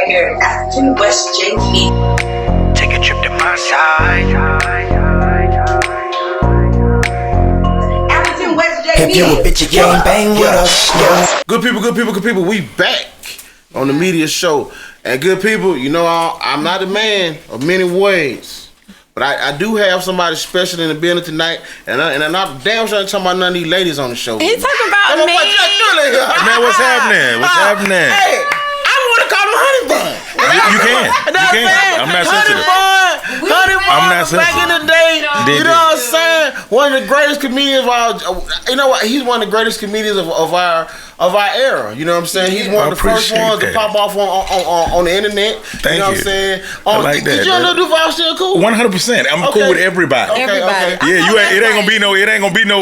Here, African West JP. Take a trip to my side. African West JP. If you a bitch, you can't bang with us. Good people, we back on the media show. And good people, you know, I'm not a man of many ways, but I do have somebody special in the building tonight, and I'm not damn sure talking about none of these ladies on the show. He talking about me. Man, what's happening? What's happening? Hey, I want to call him Honey Bun. You can. I'm not sensitive. Honey Bun, I'm not sensitive. back in the day, you know what I'm saying? One of the greatest comedians of our, you know what? He's one of the greatest comedians of our era. You know what I'm saying? He's one of the first ones to pop off on the internet. Thank you. Know you. What I'm saying? I like that. Did you know Duval still cool? 100%. I'm cool with everybody. Everybody. Yeah, it ain't gonna be no.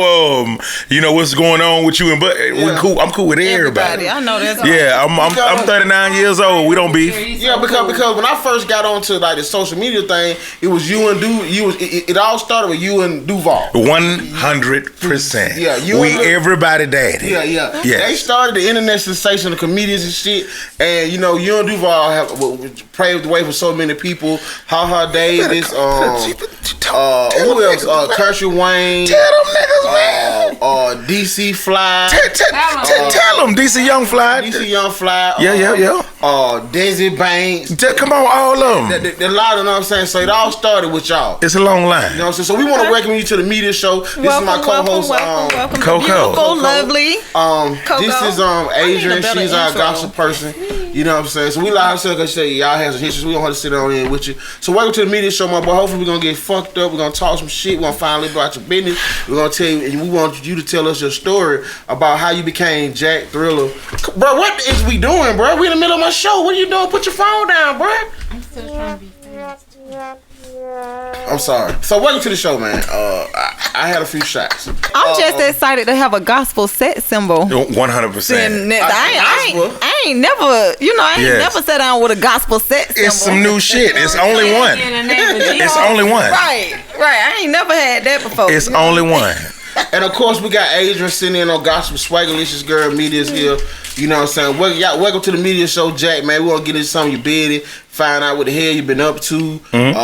You know what's going on with you and but we cool. I'm cool with everybody. I know that's Yeah, I'm 39 years old. We don't beef. Yeah, because when I first got onto like the social media thing, it was you and it all started with you and Duval. 100%. Yeah, everybody daddy. Yeah. Yes. They started the internet sensation of comedians and shit, and you know you and Duval have paved the way for so many people. Ha Davis, who else? Kershaw Wayne. Tell them niggas, man. DC Fly. Tell them DC Young Fly. DC Young Fly. Yeah. Desi Banks. Come on, all of them. A lot of, you know what I'm saying? So it all started with y'all. It's a long line. You know what I'm saying? So we want to welcome you to the media show. This is my co-host, welcome, Co-Co. beautiful, lovely. This is Adrian. She's our gossip person. You know what I'm saying? So we like to because y'all have some histories. We don't have to sit on in with you. So welcome to the media show, my boy. Hopefully we're gonna get fucked up. We're gonna talk some shit. We're gonna find out about your business. We're gonna tell you, and we want you to tell us your story about how you became Jack Thriller. Bro, what is we doing, bro? We in the middle of my show. What are you doing? Put your phone down, bro. I'm still trying to be fast. I'm sorry. So welcome to the show, man. I had a few shots. I'm just excited to have a gospel set symbol. 100%. I ain't never, never sat down with a gospel set symbol. It's some new shit. It's only one. It's only one. Right. I ain't never had that before. It's only one. And of course, we got Adrian sitting in on Gospel Swaggerlicious Girl Media's here. You know what I'm saying? Welcome to the media show, Jack, man. We're going to get into some of your business, find out what the hell you been up to. And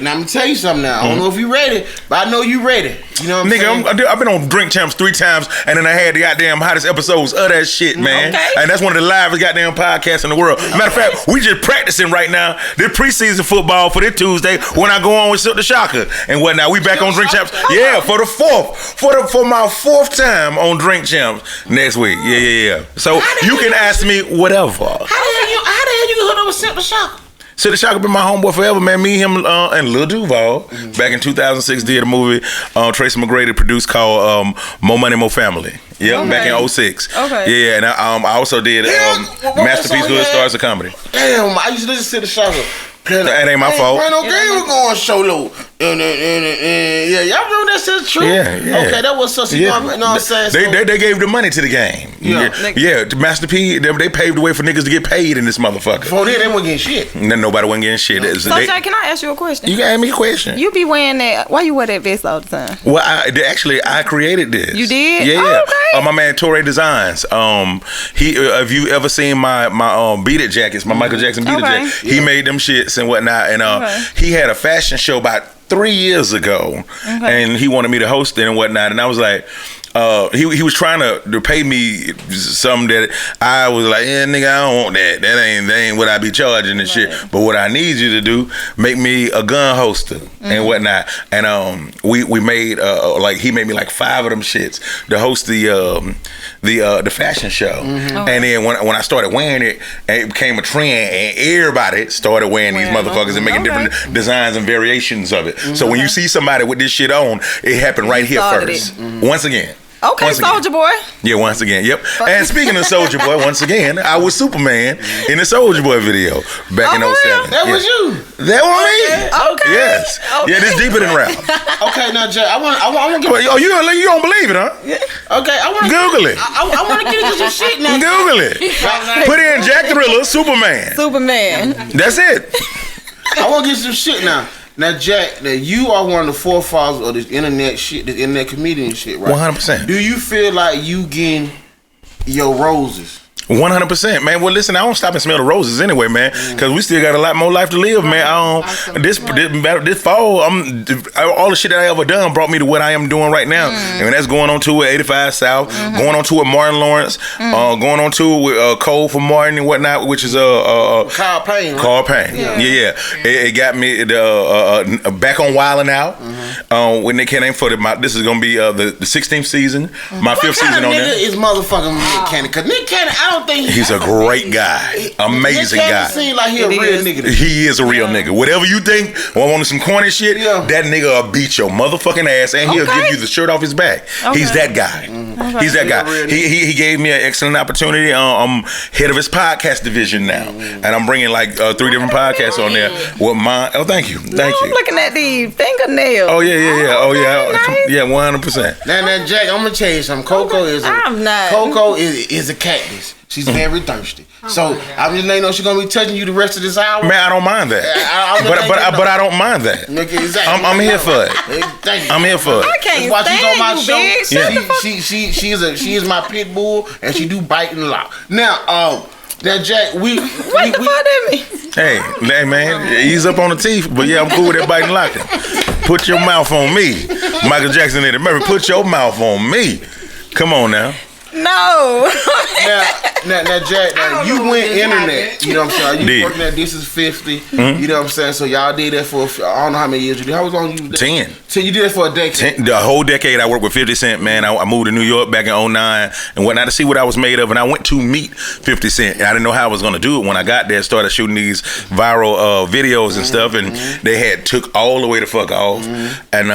I'm going to tell you something now. I don't know if you ready, but I know you ready. You know what I'm saying? I've been on Drink Champs 3 times, and then I had the goddamn hottest episodes of that shit, man. Okay. And that's one of the livest goddamn podcasts in the world. Matter of fact, we just practicing right now this preseason football for this Tuesday when I go on with Silk the Shocker and whatnot. We back on Drink Champs. Yeah, for the fourth. For my 4th time on Drink Champs next week. Yeah. So you can ask me whatever. How the hell you hook up with Silk the Shocker? So the Shocker been my homeboy forever, man. Me, him, and Lil Duval back in 2006 did a movie Tracy McGrady produced called More Money, More Family. Yep, back in 06. Okay. Yeah, and I also did Masterpiece Hood Stars of Comedy. Damn, I used to listen to the Shocker. That ain't my fault. Randall Gray was going solo. Yeah, y'all remember that shit true? Yeah. Okay, that was such a, you know what I'm saying? They gave the money to the game. Yeah. Master P, they paved the way for niggas to get paid in this motherfucker. Before then, they weren't getting shit. Nobody wasn't getting shit. So, Jack, can I ask you a question? You can ask me a question. You be wearing that, why you wear that vest all the time? Well, I created this. You did? Yeah. Oh, okay. My man Torre Designs. Have you ever seen my Beat It jackets, my Micheal Jackson Beat It jackets? He made them shits and whatnot, and he had a fashion show about 3 years ago, and he wanted me to host it and whatnot, and I was like, he was trying to pay me something that I was like, yeah, nigga, I don't want that. That ain't what I be charging and shit. But what I need you to do, make me a gun holster and whatnot. And we made he made me like 5 of them shits to host the fashion show. And then when I started wearing it, it became a trend, and everybody started wearing these motherfuckers and making different designs and variations of it. So when you see somebody with this shit on, it happened right here first. Once again. Okay, Soldier Boy. Yeah, once again, yep. And speaking of Soldier Boy, once again, I was Superman in the Soldier Boy video back in 07. That was you. That was me. Okay. Yes. Okay. Yeah, this deeper than rap. Okay, now Jay, I want to get. Oh, you don't believe it, huh? Okay, I want to Google it. I want to get into some shit now. Google it. Put in Jack Thriller, Superman. That's it. I want to get some shit now. Now, Jack, you are one of the forefathers of this internet shit, this internet comedian shit, right? 100%. Do you feel like you getting your roses? 100%, man. Well, listen, I don't stop and smell the roses anyway, man, because we still got a lot more life to live, man. This fall, all the shit that I ever done brought me to what I am doing right now, and that's going on tour with 85 South, going on tour with Martin Lawrence, going on tour with Cole for Martin and whatnot, which is Carl Payne. Right? Carl Payne, yeah. It got me back on Wildin' Out with Nick Cannon for this is gonna be the 16th season, my 5th season on there. Is motherfucking Nick Cannon? Because Nick Cannon, I don't think he's a great guy, amazing Nick guy. Seems like he a real nigga. He is a real nigga. Whatever you think, or wanting some corny shit, that nigga will beat your motherfucking ass, and he'll give you the shirt off his back. He's that guy. He's that guy. He gave me an excellent opportunity. I'm head of his podcast division now, and I'm bringing like 3 different podcasts on there. With mine. Oh, thank you. I'm looking at the fingernails. Oh yeah. Oh yeah. Nice. Yeah, 100%. Now, Jack, I'm gonna tell you something. Coco is a cactus. She's very thirsty. So I'm just letting you know she's gonna be touching you the rest of this hour. Man, I don't mind that. But I don't mind that. Exactly. I'm here for it. Thank you. I'm here for it. I can't That's why she's on my stand show. She is my pit bull, and she do bite and lock. Now, Jack, what the fuck that mean? Hey man, ease up on the teeth, but yeah, I'm cool with that biting and locking. Put your mouth on me, Micheal Jackson in America. Put your mouth on me. Come on now. No. now, Jack, you went internet. You know what I'm saying? You working at This Is 50. You know what I'm saying? So y'all did that for I don't know how many years you did. How long you did? 10. So you did it for a decade. The whole decade I worked with 50 Cent, man. I moved to New York back in 2009 and whatnot to see what I was made of, and I went to meet 50 Cent. And I didn't know how I was gonna do it. When I got there, started shooting these viral videos and stuff, and they had took all the way the fuck off. And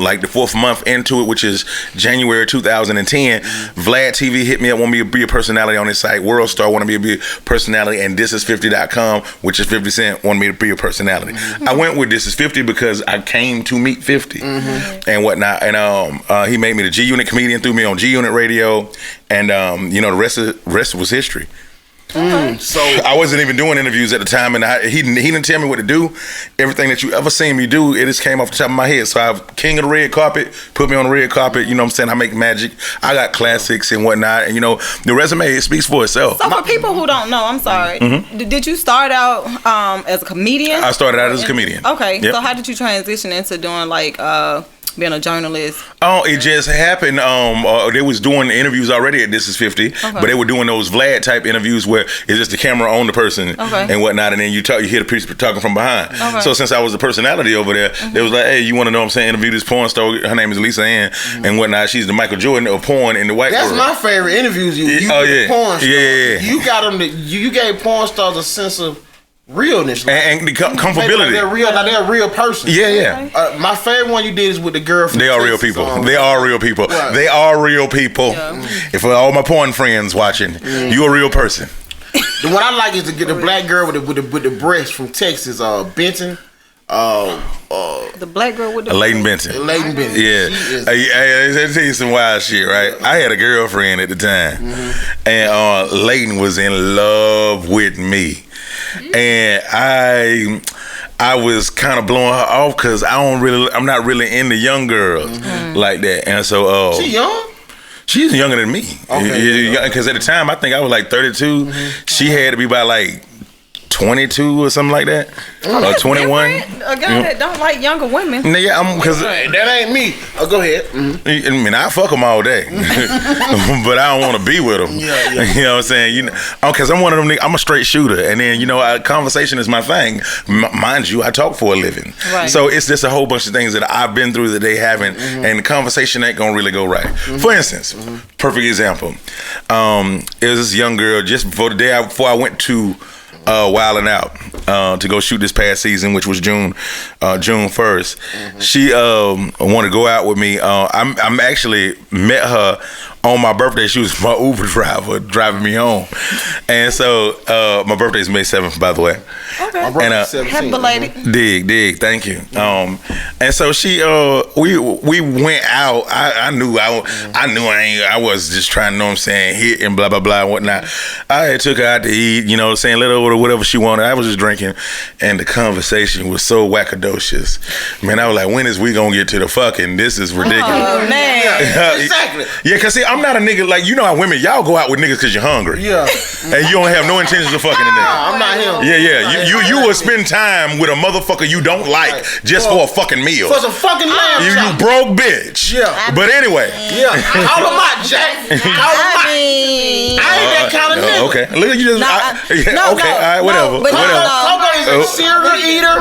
like the 4th month into it, which is January 2010, Vlad TV hit me up, want me to be a personality on his site. World Star wanted me to be a personality, and ThisIs50.com, which is 50 Cent, wanted me to be a personality. I went with This Is 50 because I came to meet 50 and whatnot. And he made me the G Unit comedian, threw me on G Unit radio, and the rest was history. So I wasn't even doing interviews at the time, and he didn't tell me what to do. Everything that you ever seen me do, it just came off the top of my head. So I've king of the red carpet, put me on the red carpet. You know what I'm saying? I make magic. I got classics and whatnot, and the resume, it speaks for itself. So for people who don't know, I'm sorry. Did you start out as a comedian? I started out as a comedian. Okay. Yep. So how did you transition into doing like being a journalist? Oh, it just happened. They was doing interviews already at This Is 50, but they were doing those Vlad type interviews where it's just the camera on the person and whatnot, and then you hear the person talking from behind. So since I was a personality over there, they was like, hey, you want to know what I'm saying? Interview this porn star. Her name is Lisa Ann and whatnot. She's the Michael Jordan of porn in the white world. That's my favorite interviews. Porn stars. You got them. You gave porn stars a sense of realness, and the comfortability. They're a real person. Yeah. My favorite one you did is with the girl from They are real people. They are real people. Right. They are real people. If all my porn friends watching, you a real person. The one I like is the black girl with the breast from Texas, Benton. The black girl with the Leighton Benton. Yeah. Let me tell you some wild shit, right? I had a girlfriend at the time, and Leighton was in love with me. And I was kind of blowing her off because I'm not really into young girls like that. And so she young? She's younger than me. Because at the time I think I was like 32. She had to be about like 22 or something like that, or 21. A guy that don't like younger women. Yeah, because that ain't me. Go ahead. I mean, I fuck them all day, but I don't want to be with them. You know what I'm saying? Because I'm one of them. I'm a straight shooter, and then conversation is my thing. Mind you, I talk for a living, so it's just a whole bunch of things that I've been through that they haven't, and the conversation ain't gonna really go right. For instance, perfect example. It was this young girl just before I went to Wildin' Out to go shoot this past season, which was June 1st. She wanted to go out with me. I'm actually met her on my birthday. She was my Uber driver driving me home, and so my birthday is May 7th, by the way. Okay. My birthday's 17th. Happy belated. Dig. Thank you. And so she, we went out. I knew I was just trying to, know what I'm saying, hit and blah blah blah and whatnot. I took her out to eat, saying, let her order whatever she wanted. I was just drinking, and the conversation was so wackadocious. Man, I was like, when is we gonna get to the fucking? This is ridiculous. Oh man. Exactly. Yeah, cause see, I'm not a nigga like you know how women y'all go out with niggas because you're hungry. Yeah. And you don't have no intentions of fucking a nigga. I'm not him. Yeah. You will spend time with a motherfucker you don't like just for a fucking meal. For some fucking lamb You chop. broke bitch. Yeah. But anyway. Yeah. Call him out, Jack. Call him out. I ain't that kind of nigga. Okay. Look, you just. Okay. All right. Whatever. but Whatever. Coco is a cereal eater.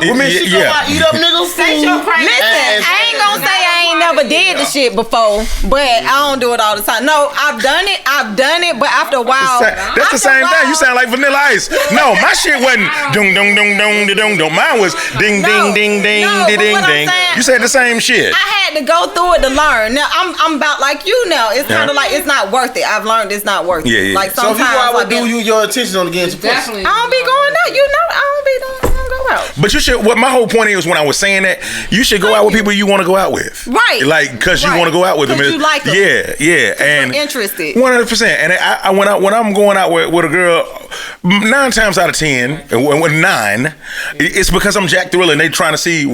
Women, she go out eat up niggas' food. Listen, I ain't gonna say I ain't never did the shit before, but I don't do it all the time. No, I've done it, but after a while, That's the same thing. You sound like Vanilla Ice. No, my shit wasn't dong dong dong dong dong dong. Mine was ding ding ding ding ding ding. You said the same shit. I had to go through it to learn. Now I'm about like you now. It's kind of like it's not worth it. I've learned it's not worth it. Yeah. Like So if sometimes you out with do your attention on against pussy. Definitely. I don't be going out. You know, I don't be doing. I don't go out. But you should. What my whole point is when I was saying that you should go out with people you want to go out with. Right. Like because you Right. want to go out with them. 'Cause you like them. Yeah. And Interested. 100%. And when I'm going out with a girl, 9 times out of 10, with 9, it's because I'm Jack Thriller and they trying to see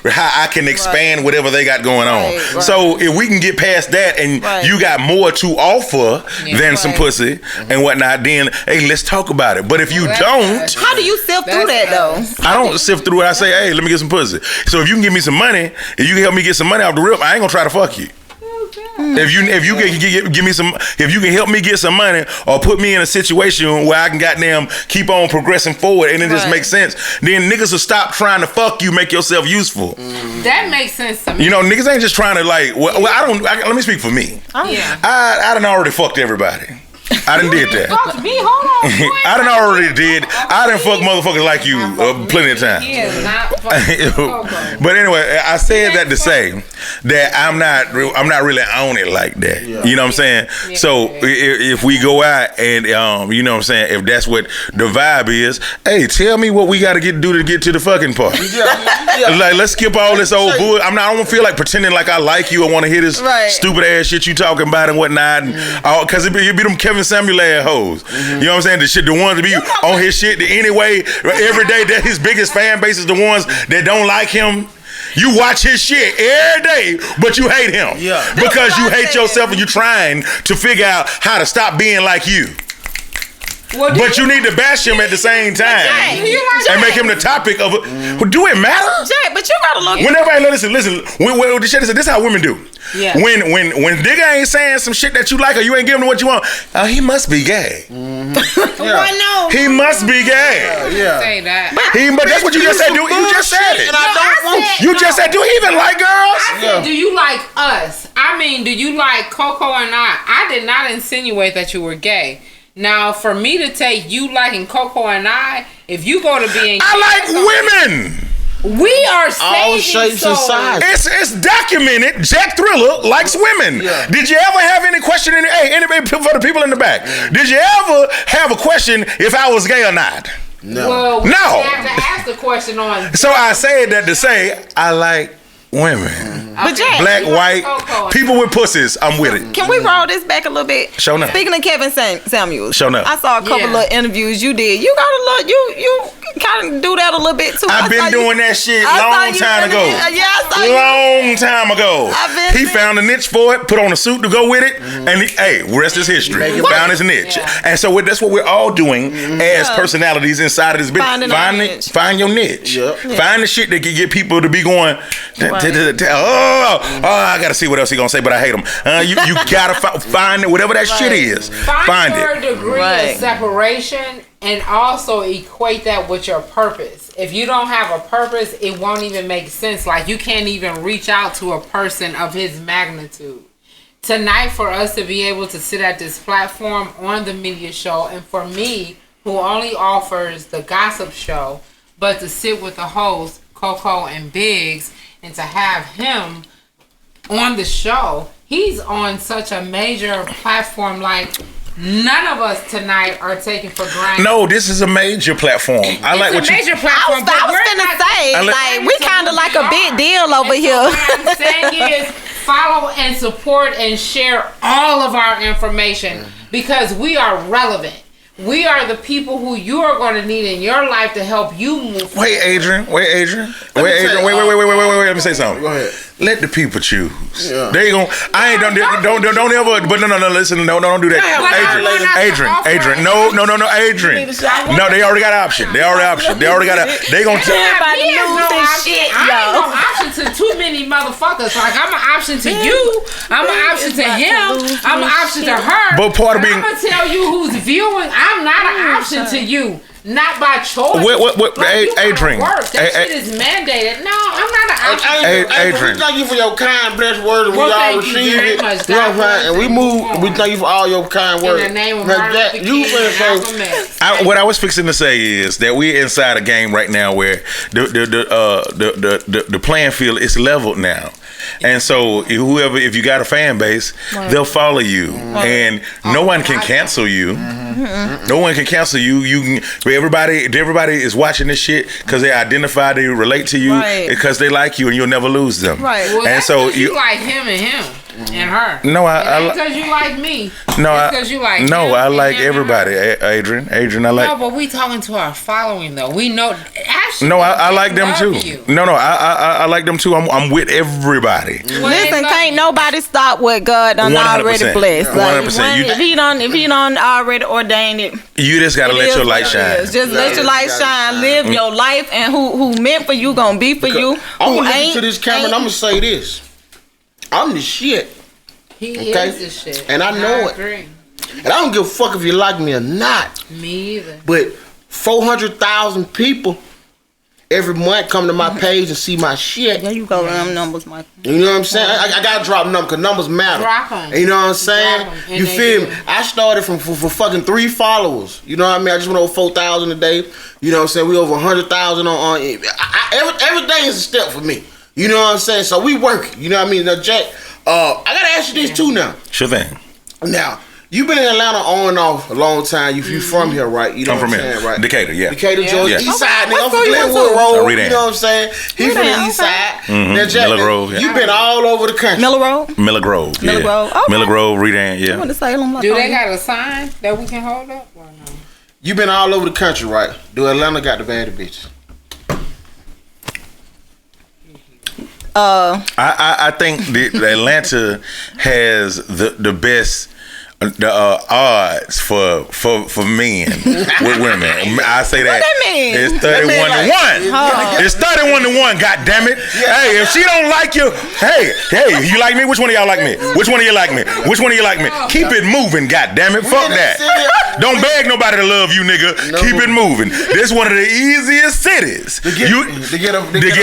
how I can expand whatever they got going on. Right. So if we can get past that and you got more to offer than some pussy and whatnot, then hey, let's talk about it. But if you don't, How do you sift through that though? I don't sift through it. I say, hey, let me get some pussy. So if you can give me some money, if you can help me get some money off the rip, I ain't gonna try to fuck you. If you can give me some, if you can help me get some money or put me in a situation where I can goddamn keep on progressing forward and it just makes sense, then niggas will stop trying to fuck you, make yourself useful. That makes sense to me. You know, niggas ain't just trying to like. Well, let me speak for me. Yeah. I done already fucked everybody. I done did that. Fuck me, hold on. I done already did. I done fuck motherfuckers like you plenty of times. He is not fucking Coco. But anyway, I said that to say that I'm not really on it like that. You know what I'm saying? Yeah. So if we go out and you know what I'm saying, if that's what the vibe is, hey, tell me what we got to do to get to the fucking part. Like let's skip all this old bull. I don't feel like pretending like I like you or want to hear this stupid ass shit you talking about and whatnot. Because it be them Kevin Samuel ass hoes. You know what I'm saying? The ones that be on his shit anyway every day. That his biggest fan base is the ones that don't like him. You watch his shit every day, but you hate him. Yeah. Because you hate yourself and you're trying to figure out how to stop being like you. Well, but you need to bash him at the same time and make him the topic of it. Well, do it matter? Jay, but you gotta look. When everybody listen. When the shit is, this is how women do. Yeah. When nigga ain't saying some shit that you like or you ain't giving him what you want, he must be gay. Why no? He must be gay. Say that. But that's what you just said. You just said it. You just said, do he even like girls? I said, do you like us? I mean, do you like Coco or not? I did not insinuate that you were gay. Now, for me to take you liking Coco and if you go to being I like women. We are all shapes and sizes. It's documented. Jack Thriller likes women. Yeah. Did you ever have any question? Anybody for the people in the back? Did you ever have a question if I was gay or not? No. Well, we No. have to ask the question on. So I said that to say I like women. But Jack, Black, white, people with pussies, I'm with it. can we roll this back a little bit? Show enough. Speaking of Kevin Samuels, Show enough. I saw a couple of interviews you did. You got a little, you kind of do that a little bit too. I've been doing that shit long time ago. Long time ago. He found a niche for it, put on a suit to go with it, and hey, rest is history. Found his niche. And so that's what we're all doing as personalities inside of this bitch. Find your niche. Find the shit that can get people to be going, I gotta see what else he gonna say, but I hate him. You gotta find it, whatever that shit is. Find your it. degree of separation and also equate that with your purpose. If you don't have a purpose, it won't even make sense. Like you can't even reach out to a person of his magnitude. Tonight, for us to be able to sit at this platform on the media show, and for me, who only offers the gossip show, but to sit with the host, Coco and Biggz, and to have him on the show, he's on such a major platform. Like none of us tonight are taken for granted. No, this is a major platform. I like what you. Major platform. I was gonna say, like we kind of like a big deal over here. What I'm saying is, follow and support and share all of our information because we are relevant. We are the people who you are going to need in your life to help you move forward. Wait, Adrian. Let me say something. Go ahead. Let the people choose. Yeah. They gon' I ain't don't ever. But no. Listen, don't do that. Adrian. No, Adrian. No, they already got an option. They already got a. They gon' tell. Everybody losing shit, I ain't yo. no option to too many motherfuckers. Like I'm an option to you. I'm an option to him. I'm an option to her. But part of being. I'm gonna tell you who's viewing. I'm not an option to you. Not by choice. What Adrian? That shit is mandated. No, I'm not an option. Adrian. We thank you for your kind, blessed words, and we all thank you receive very it. much. You know what I'm saying? And we move. God We thank you for all your kind words. In the name of Now, Martin Jack, Luther you King finna and say. Malcolm X. What I was fixing to say is that we're inside a game right now where the playing field is leveled now. And so if you got a fan base, they'll follow you, and no one can cancel you. No one can cancel you. You can. Everybody is watching this shit because they identify, they relate to you because they like you, and you'll never lose them. Right. Well, And that's so you like him and him and her. No, because you like me. No, because you like him I and like him and everybody. her. Adrian, I like. No, but we talking to our following though. We know. Ashley, No, I like them love too. you. No, I like them too. I'm with everybody. Well, they Listen, love can't you. nobody stop what God done 100%. already blessed. Like, 100%. if he done already ordained it, You just gotta it let is your what light it shine. is. Just let your light shine. Live your life, and who meant for you gonna be for you. I'm Who gonna look ain't into this camera and I'm gonna say this. I'm the shit. He Okay? is the shit. And I know it. agree. And I don't give a fuck if you like me or not. Me either. But 400,000 people every month come to my page and see my shit. There you go, them numbers, Michael. You know what I'm saying? I gotta drop numbers because numbers matter. Drop 'em. You know what I'm saying? Drop 'em. And You they feel do. me? I started for fucking 3 followers. You know what I mean? I just went over 4,000 a day. You know what I'm saying? We over 100,000 on every day is a step for me. You know what I'm saying? So we work. You know what I mean? Now, Jack, I gotta ask you this too now. Sure thing. Now, you've been in Atlanta on and off a long time. You from here, right? You know I'm from what I'm here. saying, right? Decatur, yeah. Decatur, Yeah. Georgia, Yeah. East Side, nigga. I'm What from school you went Glenwood to? Road. Read You know what I'm saying? He from Read the that, East okay. Side. Now, Jack, Miller Grove, yeah. you've been all over the country. Miller Road. Miller Grove. Yeah. Miller Grove, okay. Miller Grove, Redan, I went yeah. to Salem. Do they got a sign that we can hold up or no? You've been all over the country, right? Do Atlanta got the baddest bitches? I think that Atlanta has the best odds for men with women. I say that. What that mean? It's 31 to 1. It's 31 to 1. God damn it! Hey, if she don't like you, hey, you like me? Which one of y'all like me? Which one of you like me? Which one of you like me? Keep it moving. God damn it! Fuck that. Don't beg nobody to love you, nigga. No. Keep it moving. This one of the easiest cities To get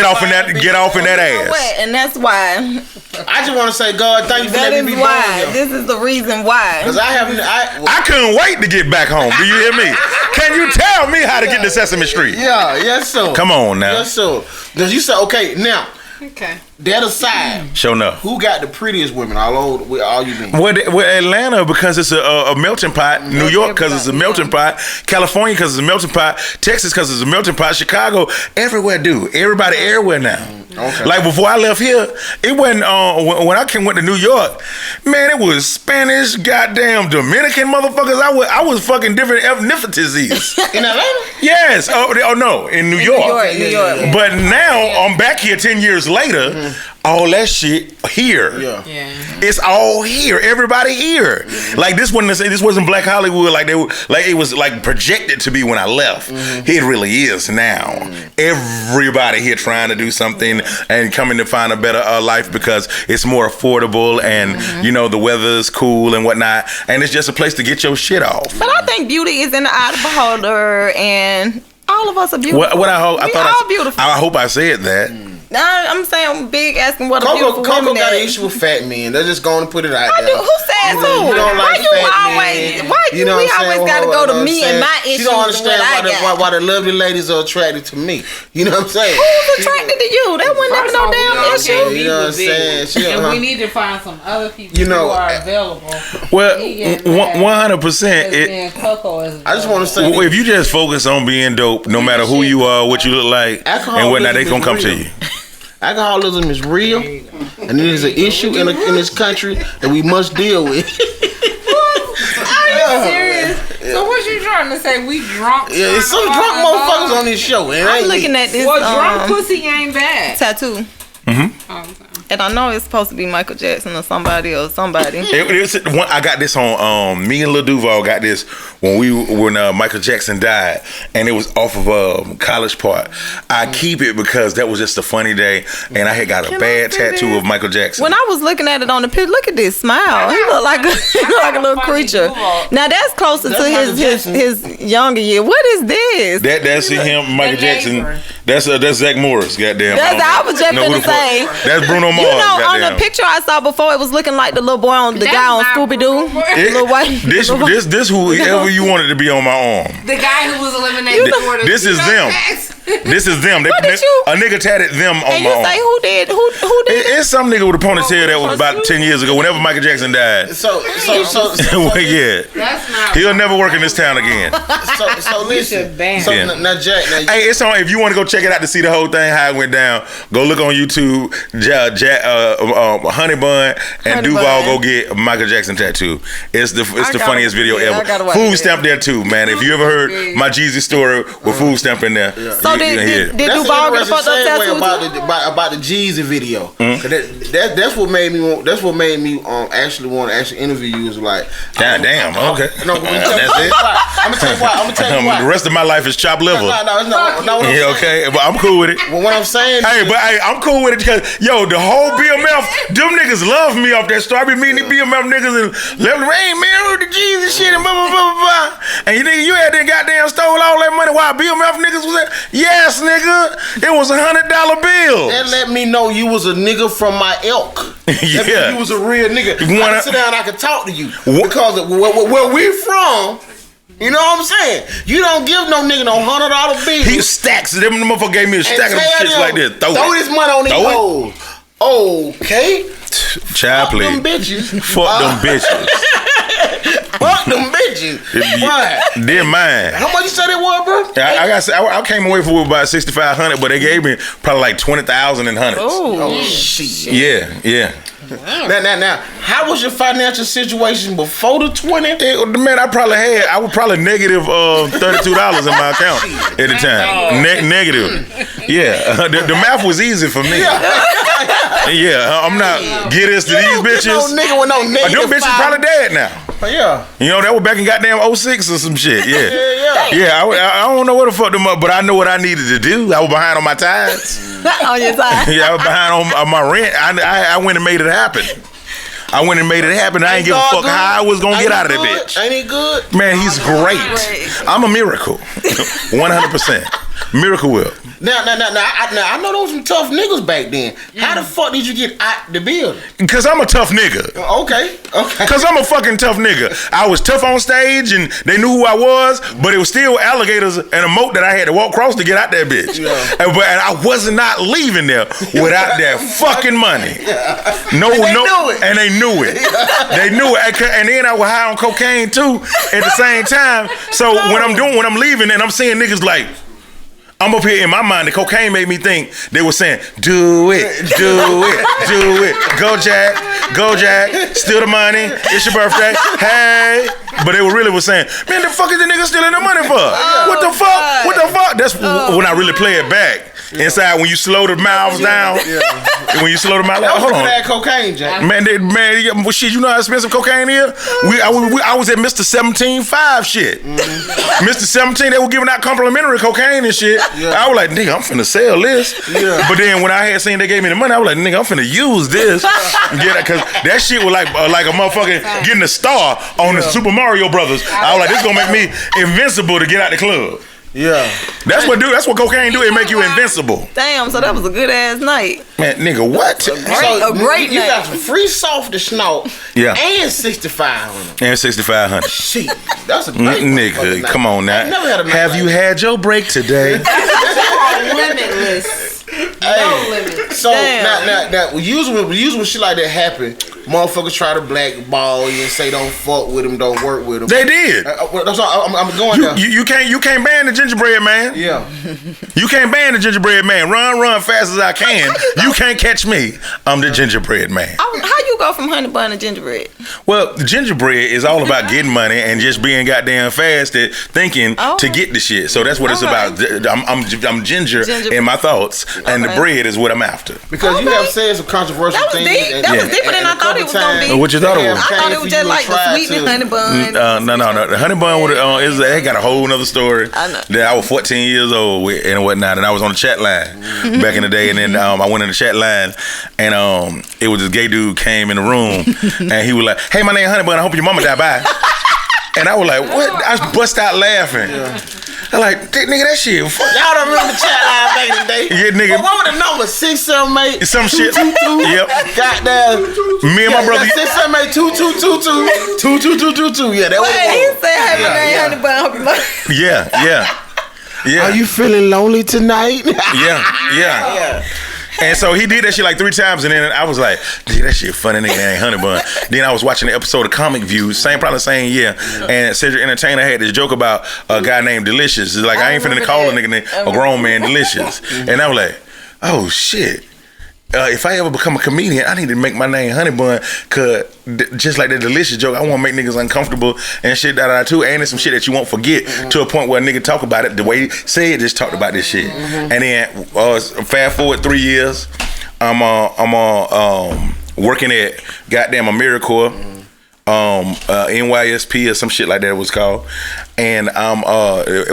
off in that ass. And that's why. I just want to say, God, thank you for That letting me is be born why. here. This is the reason why. Because I couldn't wait to get back home. Do you hear me? Can you tell me how to get to Sesame Street? Yeah, yes, sir. Come on now. Yes, sir. Because you said, okay, now, Okay. that aside, Show enough. who got the prettiest women all you been? Well, Atlanta because it's a melting pot. New York because it's a melting pot. California because it's a melting pot. Texas because it's a melting pot. Chicago, everywhere, dude. Everybody, everywhere now. Okay. Like before I left here, it wasn't. When I went to New York, man, it was Spanish, goddamn Dominican motherfuckers. I was fucking different ethnicities. In Atlanta? Yes. Oh no, in New York. New York. But now I'm back here 10 years later. All that shit here. Yeah. Yeah. It's all here. Everybody here. Like this wasn't Black Hollywood. Like it was like projected to be when I left. It really is now. Everybody here trying to do something and coming to find a better life because it's more affordable and the weather's cool and whatnot. And it's just a place to get your shit off. But I think beauty is in the eye of the beholder, and all of us are beautiful. What I hope We all beautiful. I hope I said that. I'm saying Big asking what a Coco beautiful woman got an is. issue with fat men. They're just going to put it out I there. do. Who said so? You don't like Why you fat always? men. Why You know we what I'm always saying? got to go to me and my issues? You don't understand and what I got. why the lovely ladies are attracted to me. You know what I'm saying? Who's attracted to you? That wasn't never First no off, we damn all issue. can't be You know what I'm with Big. saying? She- And we need to find some other people You know, who are available. Well, He getting mad 100%. because me and Coco is I just want to say, Well, if you just focus on being dope, no matter who you are, what you look like, and whatnot, they gonna come to you. alcoholism is real, and it is an issue in this country that we must deal with. Are you serious? So what you trying to say? We drunk? Yeah, there's some drunk motherfuckers on this show, and I'm looking at this Well, drunk pussy ain't bad. tattoo. Oh, okay. And I know it's supposed to be Michael Jackson or somebody. I got this on. Me and Lil Duval got this when Michael Jackson died, and it was off of College Park. I keep it because that was just a funny day, and I had got a bad tattoo of Michael Jackson. When I was looking at it on the picture, look at this smile. He look like a little creature. Now that's closer to his younger year. What is this? That's him, Michael Jackson. That's Zach Morris. Goddamn. I was just gonna say. That's Bruno Mars. You know, on the picture I saw before, it was looking like the little boy the guy on Scooby Doo. Little white. This whoever you wanted to be on my arm. The guy who was eliminated. This is them. This is them. A nigga tatted them on my arm. Say who did? Who did? It's some nigga with a ponytail that was about 10 years ago. Whenever Michael Jackson died. So yeah. That's not. He'll never work in this town again. So listen. Now Jack. Hey, it's on. If you want to go check it out to see the whole thing, how it went down, go look on YouTube. Honey Bun and Duval go get Michael Jackson Tattoo. It's the funniest video ever. Food stamp there too, man. If you ever heard my Jeezy story with food stamp in there, so did Duval get a fucked up tattoo about the Jeezy video? That's what made me actually want to interview you. Is like, damn, okay. No, that's it. I'm gonna tell you why. The rest of my life is chopped liver. No. Yeah, okay, but I'm cool with it. Well, what I'm saying, I'm cool with it because the whole BMF, them niggas love me off that story. I be meeting the BMF niggas and left them, hey man, with the Jeezy shit and blah blah blah blah. And you had that goddamn stole all that money while BMF niggas was there. Yes, nigga, it was $100 bill. That let me know you was a nigga from my ilk. Yeah, you was a real nigga. I could sit down, I could talk to you because where we from. You know what I'm saying? You don't give no nigga no $100 bill. He stacks them. The motherfucker gave me a stack of shit like this. Throw this money on these hoes. Okay. Child, please. Fuck them bitches. Fuck them bitches. Fuck them bitches. Why? They're mine. How much you said it was, bro? I came away from about $6,500, but they gave me probably like $20,000 in hundreds. Oh shit. Yeah. Now, how was your financial situation before the 20? Man, I was probably negative $32 in my account at the time. Negative. Yeah, the math was easy for me. Yeah, I'm not get this to these bitches. No nigga with no negative. Them bitches probably dead now. Yeah. You know, that was back in goddamn 06 or some shit. Yeah. I don't know what the fuck them up, but I know what I needed to do. I was behind on my tithes. On your side. Yeah, I was behind on my rent. I went and made it happen. I ain't give a fuck how I was gonna get out of that bitch. Ain't he good? Man, he's great. I'm a miracle. 100%. Miracle Whip. Now, I know those some tough niggas back then. How the fuck did you get out the building? Because I'm a tough nigga. Okay. Because I'm a fucking tough nigga. I was tough on stage and they knew who I was, but it was still alligators and a moat that I had to walk across to get out that bitch. Yeah. And I was not leaving there without that fucking money. And they knew it. They knew it. And then I was high on cocaine too at the same time. So when I'm leaving and I'm seeing niggas like, I'm up here in my mind, the cocaine made me think they were saying, do it. Go Jack, steal the money, it's your birthday, hey. But they really was saying, man, the fuck is the nigga stealing the money for? What the fuck? That's when I really play it back. Inside, when you slow the mouths down, when you slow the mouth down, hold on. That cocaine, Jack. Man, shit, you know how expensive cocaine is? I was at Mr. 17.5 shit. Mm-hmm. Mr. 17, they were giving out complimentary cocaine and shit. Yeah. I was like, nigga, I'm finna sell this. Yeah. But then when I had seen they gave me the money, I was like, nigga, I'm finna use this. Cause that shit was like a motherfucker getting a star on the Super Mario Brothers. I was like, this gonna make me invincible to get out the club. Yeah. That's what cocaine do. It make you invincible. Damn, so that was a good ass night. Man, nigga, what? A great you night. got some free soft to snort. Yeah. And 6,500. And 6,500. Shit. That's a great nigga, come on now. Never had a night Have you had your break today? Limitless. No limit. So now, when usually shit like that happen, motherfuckers try to blackball you and say don't fuck with him, don't work with him. They did. That's all. I'm going there. You can't ban the gingerbread man. Yeah. You can't ban the gingerbread man. Run fast as I can. You can't catch me. I'm the gingerbread man. How you go from honey bun to gingerbread? Well, the gingerbread is all about getting money and just being goddamn fast at thinking to get the shit. So that's what it's about. I'm ginger in my thoughts, and the bread is what I'm after. Because you have said some controversial things. That was deeper than I thought it was gonna be. What you thought it was? I thought it was just like the sweet honey bun. No. The honey bun it got a whole nother story. I know. That I was 14 years old with and whatnot, and I was on the chat line back in the day, and then I went in the chat line, and it was this gay dude came in the room, and he was like, "Hey, my name Honey Bun. I hope your mama die. Bye." And I was like, "What?" I bust out laughing. I'm like, nigga, that shit. Fuck. Y'all don't remember the chat line back in the day? Yeah, nigga. What was the number? 678. Some shit. 222. Yep. Goddamn. Me and my brother. 678 2222 22222. Yeah, that was. Wait, he said, "Hey, my name honey bun. I hope your mama." Yeah. Are you feeling lonely tonight? Yeah. And so he did that shit like 3 times, and then I was like, "Dude, that shit funny, nigga, that ain't honey bun." Then I was watching the episode of Comic View, probably same year, and Cedric Entertainer had this joke about a guy named Delicious. It's like, I ain't finna call a nigga named a grown man Delicious. And I was like, oh shit. If I ever become a comedian, I need to make my name Honey Bun, cause just like that Delicious joke, I want to make niggas uncomfortable and shit too. And it's some shit that you won't forget to a point where a nigga talk about it the way he said just talked about this shit. And then fast forward 3 years, I'm working at goddamn AmeriCorps, NYSP or some shit like that it was called, and I'm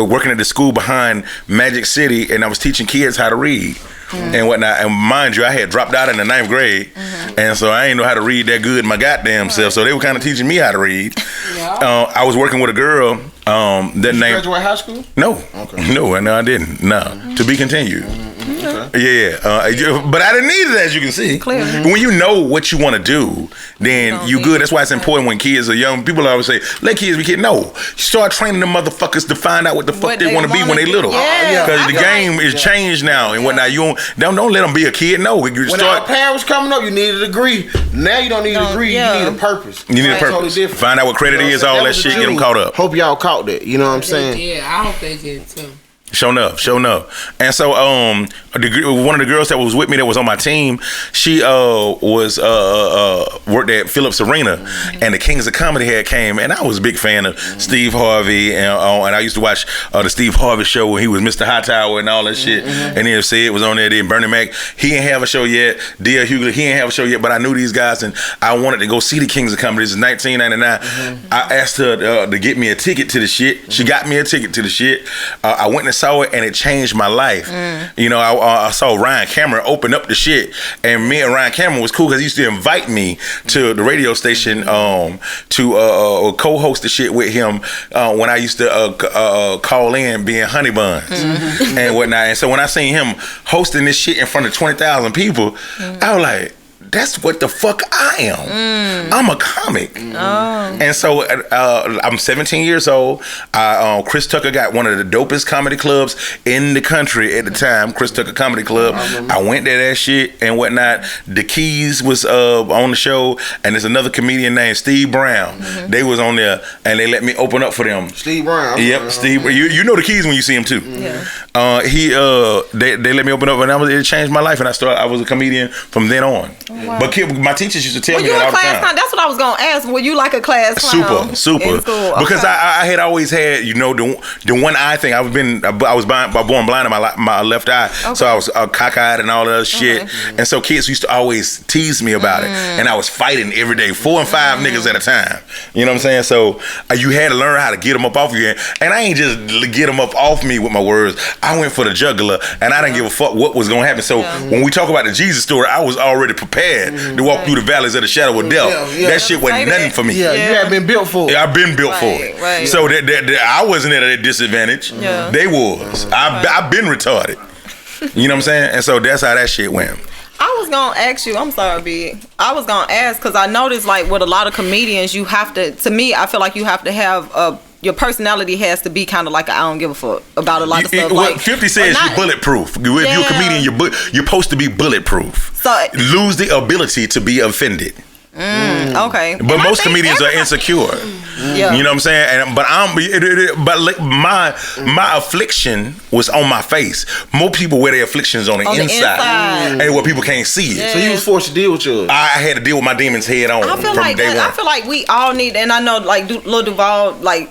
working at the school behind Magic City, and I was teaching kids how to read. And whatnot, and mind you, I had dropped out in the 9th grade, and so I ain't know how to read that good my goddamn self. So they were kind of teaching me how to read. I was working with a girl that named. Graduate high school? No, okay. No, I didn't. No, to be continued. Okay. But I didn't need it, as you can see. Clearly. When you know what you want to do, then you good. That's why it's important when kids are young. People always say, let kids be kids. No, start training them motherfuckers to find out what the fuck they want to be when they little. Because the game is changed now and whatnot. You don't let them be a kid. No, when our parents coming up, you need a degree. Now you don't need a degree. You need a purpose. You need a purpose. Totally find out what credit is, all that shit. Get them caught up. Hope y'all caught that. You know what I'm saying? Yeah, I hope they did too. Sure enough. And so one of the girls that was with me that was on my team, she was worked at Phillips Arena, and the Kings of Comedy had came, and I was a big fan of Steve Harvey, and I used to watch the Steve Harvey show when he was Mr. Hightower and all that shit. And then Sid was on there. Then Bernie Mac, he didn't have a show yet. D.L. Hughley, he didn't have a show yet, but I knew these guys, and I wanted to go see the Kings of Comedy. This is 1999. I asked her to get me a ticket to the shit. She got me a ticket to the shit. I went and saw it, and it changed my life. You know, I saw Ryan Cameron open up the shit, and me and Ryan Cameron was cool because he used to invite me to the radio station to co-host the shit with him when I used to call in being Honey Buns and whatnot. And so when I seen him hosting this shit in front of 20,000 people, I was like, that's what the fuck I am. I'm a comic. And so I'm 17 years old. Chris Tucker got one of the dopest comedy clubs in the country at the time, Chris Tucker Comedy Club. I went to that shit and whatnot. The Keys was on the show, and there's another comedian named Steve Brown. They was on there, and they let me open up for them. Steve Brown. Yep, Steve. You know the Keys when you see him too. They let me open up, and it changed my life, and I was a comedian from then on. Wow. But my teachers used to tell me that all the time. That's what I was gonna ask. Were you like a class clown? Super. In school? Because I had always had, you know, the one eye thing. I was born blind in my left eye, so I was cockeyed and all that shit. And so kids used to always tease me about it, and I was fighting every day, 4 and 5 niggas at a time. You know what I'm saying? So you had to learn how to get them up off you, and I ain't just get them up off me with my words. I went for the jugular, and I didn't give a fuck what was gonna happen. So when we talk about the Jesus story, I was already prepared to walk through the valleys of the shadow of death. That shit wasn't nothing for me. You had been built for it. I've been built for it. Right. So I wasn't at a disadvantage. They was. I've been retarded. You know what I'm saying? And so that's how that shit went. I was gonna ask you. I'm sorry, B. I was gonna ask because I noticed, like, with a lot of comedians, you have to. To me, I feel like you have to have your personality has to be kind of like I don't give a fuck about a lot of stuff. Like 50 says you're bulletproof. If you're a comedian, you're supposed to be bulletproof. So lose the ability to be offended. Okay. But most comedians are insecure. Yeah. You know what I'm saying? But like my affliction was on my face. Most people wear their afflictions on the inside. And where people can't see it. Yeah. So you was forced to deal with yours. I had to deal with my demons head on I feel from like day that, one. I feel like we all need, and I know like Lil Duval like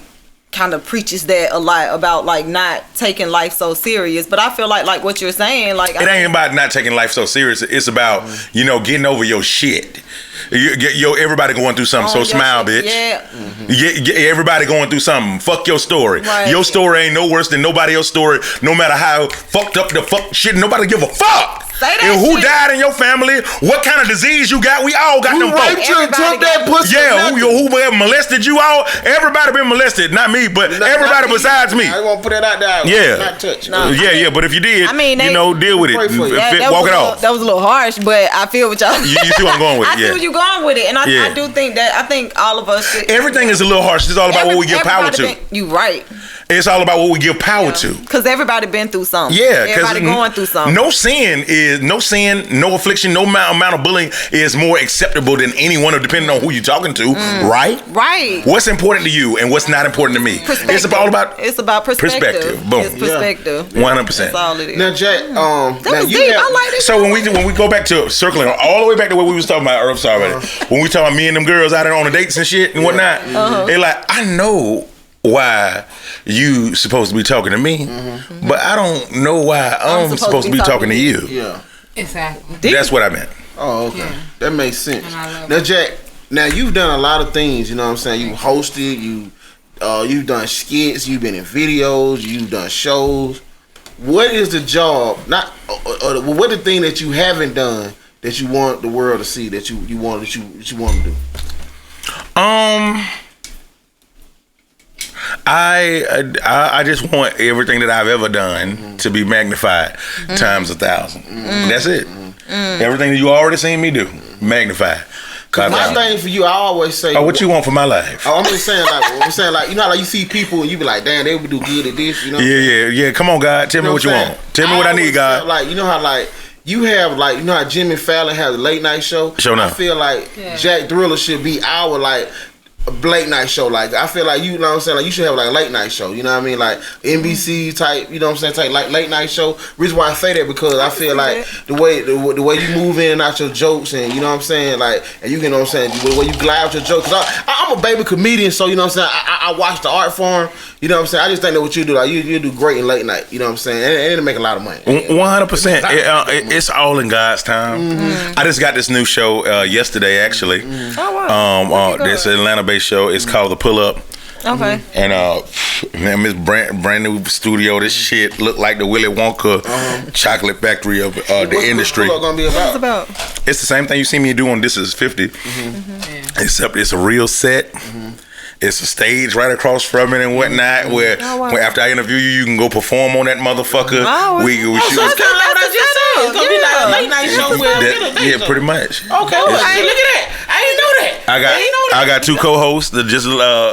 kind of preaches that a lot about like not taking life so serious. But I feel like what you're saying, like it ain't about not taking life so serious. It's about getting over your shit. Everybody going through something, so smile, bitch. Yeah. Everybody going through something. Fuck your story. Right. Your story ain't no worse than nobody else's story. No matter how fucked up the fuck shit, nobody give a fuck. Say that And who shit. died in your family? What kind of disease you got? We all got them raped folks. you and took that pussy? Yeah, who molested you all? Everybody been molested. Not me, but everybody besides me. I won't put it out there. Yeah. Not touch. No. Yeah, but if you did, I mean, deal with it. Pray for you. Walk it off. That was a little harsh, but I feel what y'all. You see where I'm going with it, I see where you going with it, and I do think that all of us. Everything is a little harsh. It's all about what we give power to. You right. It's all about what we give power to. Because everybody been through something. Yeah, everybody going through something. No sin, no affliction, no amount of bullying is more acceptable than anyone, depending on who you're talking to, right? Right. What's important to you and what's not important to me? It's all about perspective. Boom. It's perspective. 100%. That's all it is. Now, Jack, That now was you deep. have, I like it. So when we go back to circling all the way back to what we was talking about earlier, when we talking about me and them girls out there on the dates and shit and whatnot, they like, I know why you supposed to be talking to me, but I don't know why I'm supposed to be talking to you. Yeah. Exactly. That's what I meant. Oh, okay. Yeah. That makes sense. And I love Now, Jack, you've done a lot of things, you know what I'm saying? You hosted, you've done skits, you've been in videos, you've done shows. What is the job, what the thing that you haven't done that you want the world to see, that you want to do? I just want everything that I've ever done to be magnified times 1,000. That's it. Everything that you already seen me do, magnified. My thing for you, I always say, what you want for my life? I'm just saying, you know, like you see people and you be like, damn, they would do good at this, you know? Yeah. Come on, God, tell me what you want. Tell me what I need, God. Like, you know how you have you know how Jimmy Fallon has a late night show? Sure enough. I feel like Jack Thriller should be our late night show. Like, I feel like, you know what I'm saying, like you should have like a late night show, you know what I mean, like NBC type, you know what I'm saying, type like late night show. Reason why I say that because I feel like the way you move in and out your jokes, and you know what I'm saying, like, and you know what I'm saying, the way you glide with your jokes, cause I'm a baby comedian, so you know what I'm saying, I watch the art form, you know what I'm saying, I just think that what you do, like you do great in late night, you know what I'm saying, and it'll make a lot of money. 100%. It's all in God's time. I just got this new show yesterday, actually. This Atlanta-based show. It's called The Pull Up. Okay. And man, this brand new studio. This shit look like the Willy Wonka chocolate factory of the industry. What's gonna be about? What's about? It's the same thing you see me do on This Is 50, except it's a real set. It's a stage right across from it and whatnot. Where after I interview you, you can go perform on that motherfucker. So it's kind of like what I just said. It's gonna be like a late night show. Yeah, pretty much. Okay, look at that. I didn't know that. I got two co-hosts that just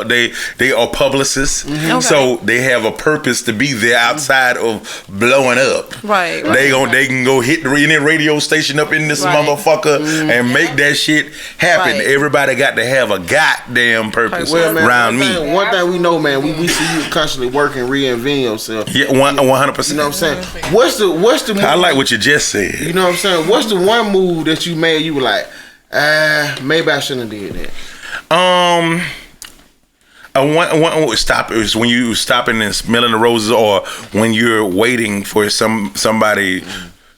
they are publicists, so they have a purpose to be there outside of blowing up. Right. They can go hit any radio station up in this motherfucker and make that shit happen. Right. Everybody got to have a goddamn purpose around me. One thing we know, man, we see you constantly working, reinventing yourself. Yeah, 100%. You know what I'm saying? What's the move? I like what you just said. You know what I'm saying? What's the one move that you made? You were like, maybe I shouldn't have did that. One stop is when you stopping and smelling the roses, or when you're waiting for somebody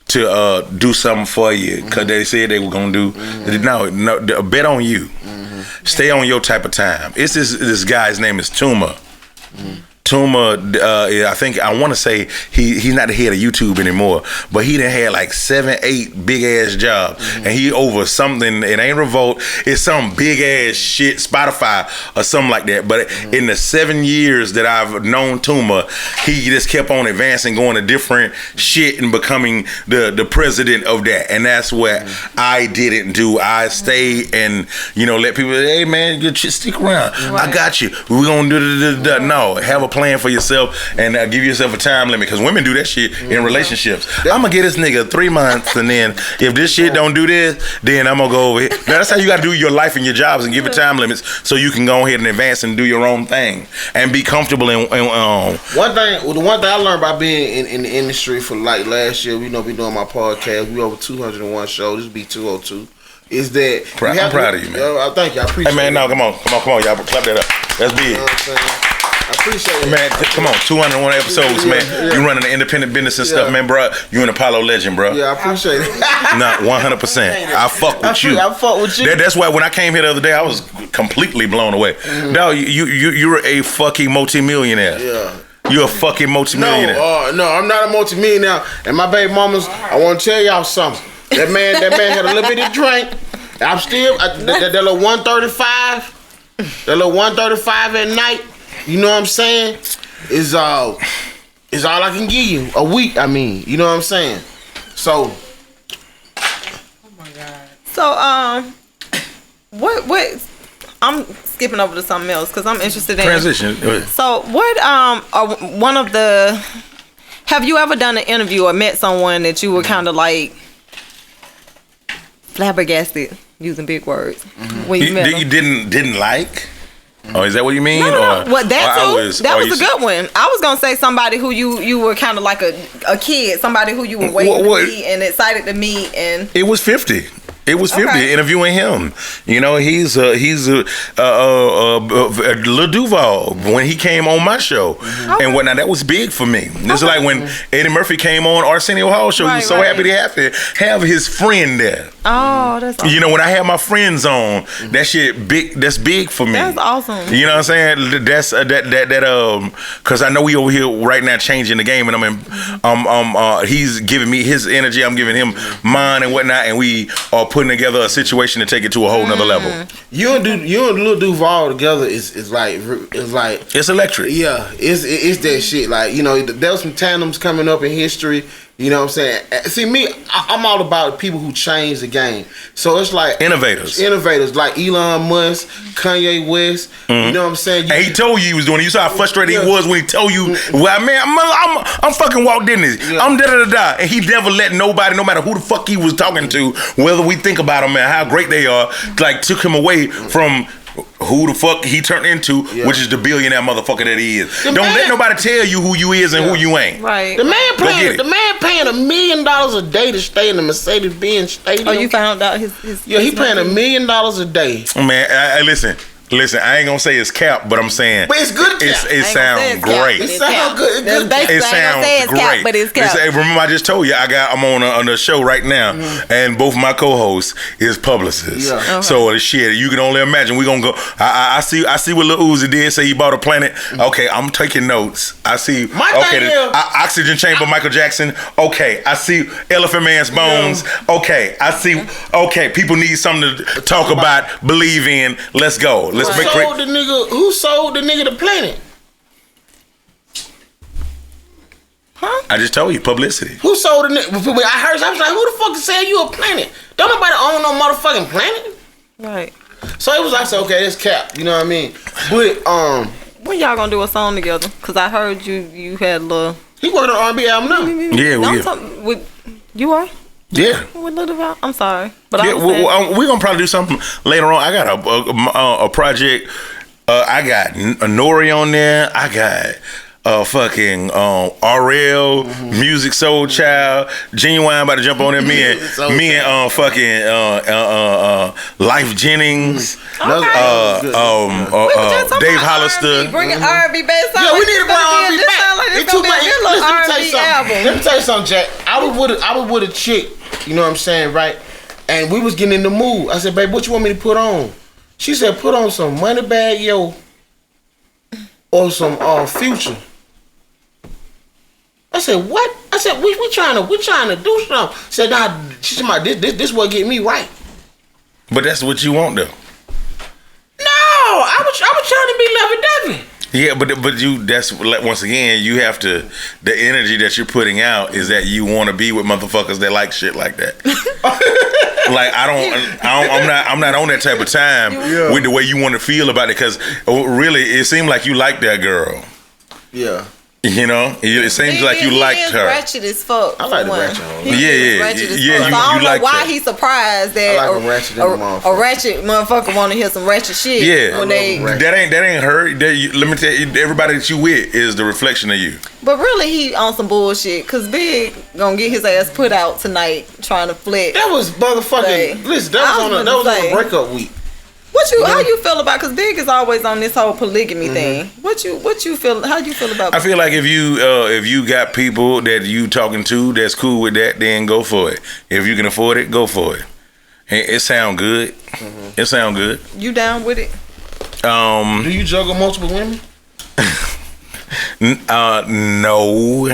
to do something for you because they said they were gonna do. No, bet on you. Stay on your type of time. It's this guy's name is Tuma. Tuma, I want to say he's not the head of YouTube anymore, but he done had like 7-8 big ass jobs, and he over something. It ain't Revolt, it's some big ass shit, Spotify or something like that. But in the 7 years that I've known Tuma, he just kept on advancing, going to different shit and becoming the president of that. And that's what I didn't do. I stayed and let people, hey man, you just stick around. I got you. We're gonna do no, have a plan. plan for yourself and give yourself a time limit. Because women do that shit in relationships. I'm gonna get this nigga 3 months, and then if this shit don't do this, then I'm gonna go over here. Now, that's how you gotta do your life and your jobs and give it time limits so you can go ahead and advance and do your own thing and be comfortable in the one thing I learned by being in the industry for like last year, we be doing my podcast. We over 201 shows. This will be 202. Is that I'm proud of you, man. Thank you. I appreciate it. Hey, man, no, come on. Y'all clap that up. That's big. You know what I'm saying? I appreciate it. Man, come on. 201 episodes, man. Yeah. You running an independent business and stuff, man, bro. You an Apollo legend, bro. Yeah, I appreciate it. Not 100%. I fuck with you. I fuck with you. That's why when I came here the other day, I was completely blown away. No, you're a fucking multimillionaire. Yeah. You're a fucking multimillionaire. No, I'm not a multimillionaire. And my baby mamas, I want to tell y'all something. That man had a little bit of drink. I'm still that little 135. That little 135 at night. You know what I'm saying? Is all I can give you a week. I mean, you know what I'm saying? So. Oh my God. So what? I'm skipping over to something else because I'm interested in transition. So what? Are one of the? Have you ever done an interview or met someone that you were kind of like flabbergasted, using big words, when you met them? You didn't like? Oh, is that what you mean? No. Well, that too. That was a good one. I was gonna say somebody who you were kind of like a kid, somebody who you were waiting to meet and excited to meet, and it was 50. It was 50 interviewing him. You know, he's Lil Duval when he came on my show and whatnot. That was big for me. This is like when Eddie Murphy came on Arsenio Hall show. He was so happy to have his friend there. Oh, that's awesome. You know, when I have my friends on, that shit big. That's big for me. That's awesome. You know what I'm saying? That's because I know we over here right now changing the game, and he's giving me his energy. I'm giving him mine and whatnot, and we are putting together a situation to take it to a whole nother level. You and Lil Duval together is like it's electric. Yeah, it's that shit. Like, you know, there was some tandems coming up in history. You know what I'm saying? See, me, I'm all about people who change the game. So it's like innovators like Elon Musk, Kanye West. You know what I'm saying? And he told you he was doing it. You saw how frustrated he was when he told you, "Well, man, I'm fucking Walt Disney. I'm da." And he never let nobody, no matter who the fuck he was talking to, whether we think about him and how great they are, like took him away from who the fuck he turned into, which is the billionaire motherfucker that he is. Don't let nobody tell you who you is and who you ain't. Right. The man paying $1 million a day to stay in the Mercedes-Benz Stadium. Oh, you found out his he paying $1 million a day. Man, listen, I ain't gonna say it's cap, but I'm saying, but it's good cap. It sounds great. It sounds good. It sounds great. Cap, but it's cap. Remember, I just told you I'm on the show right now, and both my co-hosts is publicists. Yeah. Okay. So shit, you can only imagine. We gonna go. I see what Lil Uzi did. Say he bought a planet. Okay, I'm taking notes. I see. Oxygen chamber, Micheal Jackson. Okay, I see Elephant Man's bones. Yeah. Okay, I see. Okay, people need something to talk about, believe in. Let's go. Who sold the nigga the planet? Huh? I just told you, publicity. Who sold the nigga? I was like, who the fuck is saying you a planet? Don't nobody own no motherfucking planet. Right. So it was, I said, okay, it's cap. You know what I mean? But when y'all gonna do a song together? Cause I heard you had a little. He worked on an R&B album now. Yeah, you are. Yeah. With Lil Duval? I'm sorry, but we're gonna probably do something later on. I got a project. I got Nori on there. I got fucking RL, Music Soul Child, Genuine about to jump on there. Me and fucking Life Jennings, Dave Hollister. Bring an R&B bass song. Yeah, we need to bring R&B back. It's too much. Let me tell you something, Jack. I was with a chick. You know what I'm saying, right? And we was getting in the mood. I said, babe, what you want me to put on? She said, put on some Moneybagg Yo or some Future. I said, what? I said, we trying to do something. Said, nah, she said, this what get me right. But that's what you want, though. No, I was trying to be lovey-dovey. Yeah, but that's once again, you have to, the energy that you're putting out is that you want to be with motherfuckers that like shit like that. Like I'm not on that type of time with the way you want to feel about it, because really it seemed like you like that girl. Yeah. You know, it seems like you liked her. Ratchet as fuck. I like the ratchet on. Yeah. So You I don't know like why that. he's surprised that I like a ratchet a ratchet motherfucker want to hear some ratchet shit. Yeah, when they. that ain't her. Let me tell you, everybody that you with is the reflection of you. But really, he on some bullshit. Cause Big gonna get his ass put out tonight trying to flex. That was motherfucking. Listen, that was on a breakup week. How you feel about? Cause Big is always on this whole polygamy thing. What you feel? How you feel about? I feel like if you got people that you talking to that's cool with that, then go for it. If you can afford it, go for it. It sound good. It sound good. You down with it? Do you juggle multiple women? No.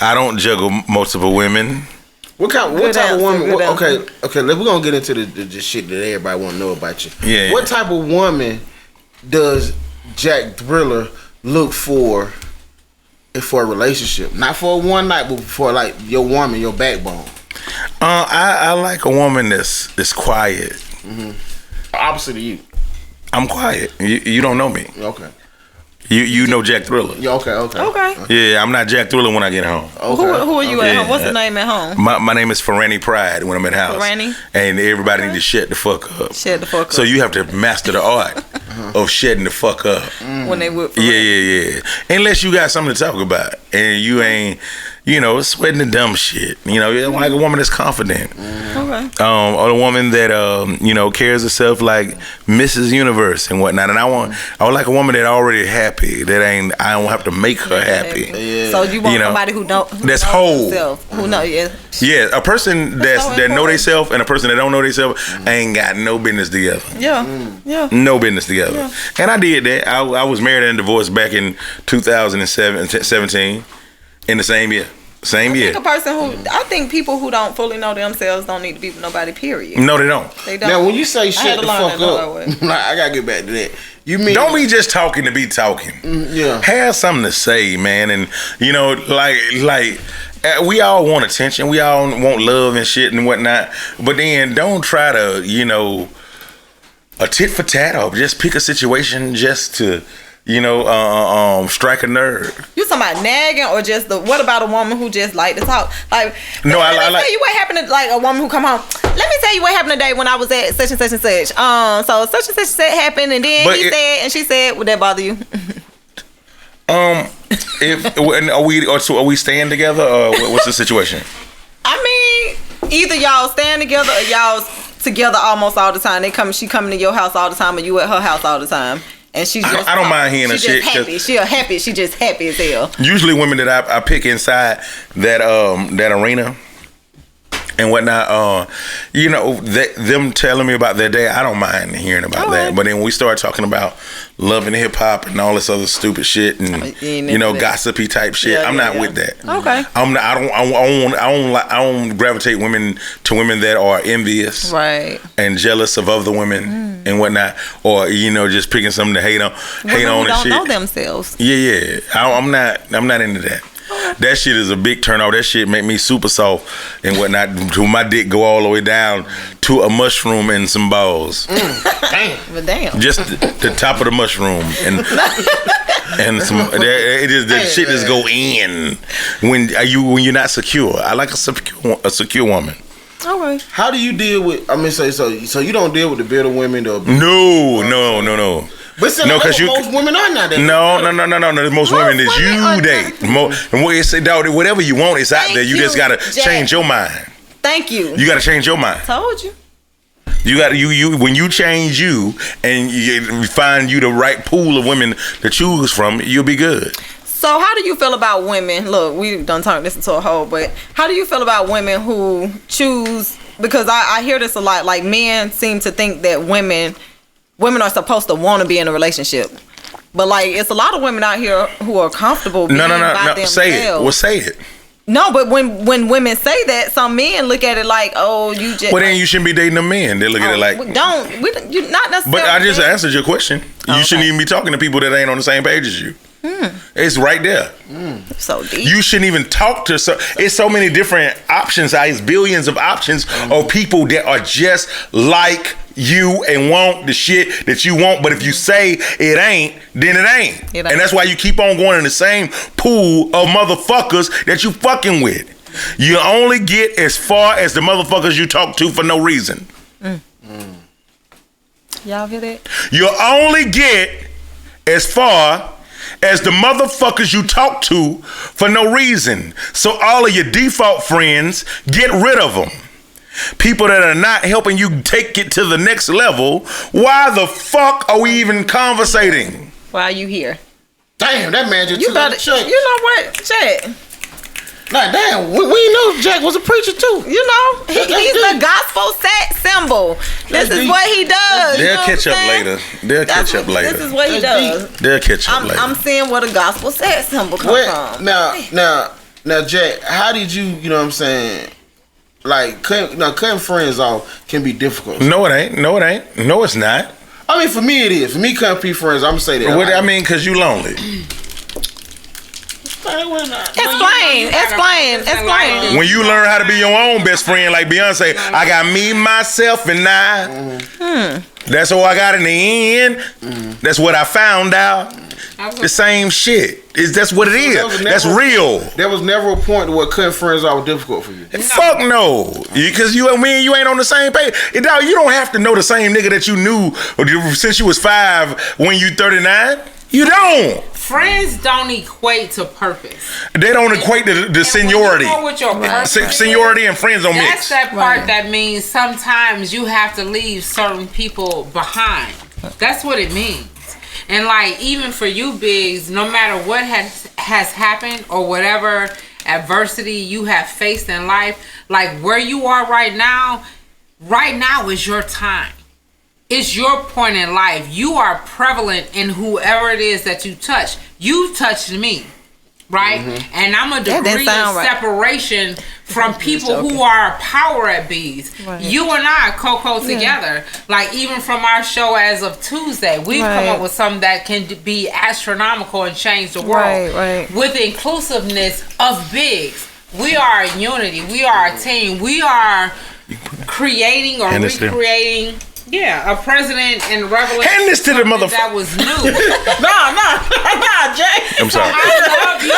I don't juggle multiple women. What type of woman? Okay, we're gonna get into the shit that everybody want to know about you. Yeah. What type of woman does Jack Thriller look for a relationship? Not for a one night, but for like your woman, your backbone. I like a woman that's quiet. Opposite of you. I'm quiet. You don't know me. Okay. You know Jack Thriller. Yeah, okay. Yeah, I'm not Jack Thriller when I get home. Okay. Who are you at home? What's the name at home? My name is Ferrani Pride when I'm at the house. Ferrani? And everybody need to shut the fuck up. Shut the fuck up. So you have to master the art of shutting the fuck up. When they would. Yeah. Unless you got something to talk about and you ain't, sweating the dumb shit. Like a woman that's confident. Okay. Or a woman that carries herself like Mrs. Universe and whatnot. And I would like a woman that already happy. I don't have to make her happy. Yeah. So you want somebody who that's whole. Who know? Yeah, a person that know themselves and a person that don't know themselves ain't got no business together. Yeah. No business together. Yeah. And I did that. I was married and divorced back in 2017 in the same year. I think people who don't fully know themselves don't need to be with nobody, period. No, they don't. They don't. Now, when you say shut the fuck up, way. I gotta get back to that. You mean don't be just talking to be talking. Yeah. Have something to say, man. And like we all want attention. We all want love and shit and whatnot. But then don't try to a tit for tat or just pick a situation just to strike a nerve. You talking about nagging or just what about a woman who just like to talk? Like, no, let me tell you what happened to like a woman who come home. Let me tell you what happened today when I was at such and such and such. So such and such happened, and then he said, and she said, would that bother you? Are we staying together or what's the situation? I mean, either y'all staying together or y'all together almost all the time. She coming to your house all the time, or you at her house all the time. And she's just I don't mind hearing her shit. Happy. She just happy as hell. Usually women that I pick inside that arena and whatnot, them telling me about their day, I don't mind hearing about that. But then when we start talking about love and hip hop and all this other stupid shit and gossipy type shit, I'm not with that. Okay. I don't gravitate to women that are envious, right, and jealous of other women and whatnot, or just picking something to hate on and shit. Don't know themselves. Yeah. I'm not into that. That shit is a big turn off. That shit make me super soft and whatnot. To my dick go all the way down to a mushroom and some balls. Damn. Just the top of the mushroom and some. It is the shit just go in when you're not secure. I like a secure woman. Okay. How do you deal with? So you don't deal with the bitter women, though? No. But still, most women are not that. No. Most women is you date. Whatever you want is out there. You just gotta change your mind. Thank you. You gotta change your mind. Told you. You got when you change you and you find you the right pool of women to choose from, you'll be good. So how do you feel about women? Look, we done turned this into a whole, but how do you feel about women who choose? Because I hear this a lot. Like, men seem to think that women are supposed to want to be in a relationship, but like it's a lot of women out here who are comfortable being by themselves. Say it. Well, say it. No, but when women say that, some men look at it like, oh, you just. Well, then you shouldn't be dating a man. They look at it like. You're not necessarily. But I just answered your question. You shouldn't even be talking to people that ain't on the same page as you. It's right there. So deep. You shouldn't even talk to. It's so many different options. It's billions of options of people that are just like you and want the shit that you want. But if you say it ain't, then it ain't. And that's why you keep on going in the same pool of motherfuckers that you fucking with. You only get as far as the motherfuckers you talk to for no reason. Y'all hear that? You only get as far as the motherfuckers you talk to for no reason. So all of your default friends, get rid of them. People that are not helping you take it to the next level, why the fuck are we even conversating? Why are you here? Damn, that man just You took out the check. You know what, Jack? Nah, damn, we know Jack was a preacher too. You know, he's the gospel symbol. This is what he does. They'll catch up later. They'll catch up later. This is what he does. They'll catch up later. I'm seeing where the gospel sex symbol come from. Now, Jack, how did you know what I'm saying? Like, cutting friends off can be difficult. No, it ain't. No, it's not. I mean, for me, it is. For me, cutting people friends, I'm gonna say that. What I mean, because you lonely. Explain. When you learn how to be your own best friend, like Beyonce, I got me, myself, and I. That's all I got in the end. That's what I found out. The same shit. That's what it is. That's real. There was never a point where cutting friends off was difficult for you. Fuck no. Because you ain't on the same page. You don't have to know the same nigga that you knew since you was 5 when you 39. You don't. Friends don't equate to purpose. They don't equate to the seniority. You know what your purpose seniority and friends don't mix. That's that part that means sometimes you have to leave certain people behind. That's what it means. And like, even for you, Biggz, no matter what has happened or whatever adversity you have faced in life, like where you are right now is your time. It's your point in life. You are prevalent in whoever it is that you touch. You touched me, right? And I'm a degree of separation from people who are power at Biggz. You and I, Co-Co, together. Like, even from our show as of Tuesday, we've come up with something that can be astronomical and change the world. With the inclusiveness of Biggz. We are a unity. We are a team. We are creating or recreating... Yeah, a president and revelation. Hand this to the motherfucker. That was new. Nah, Jay. I'm sorry. I love you.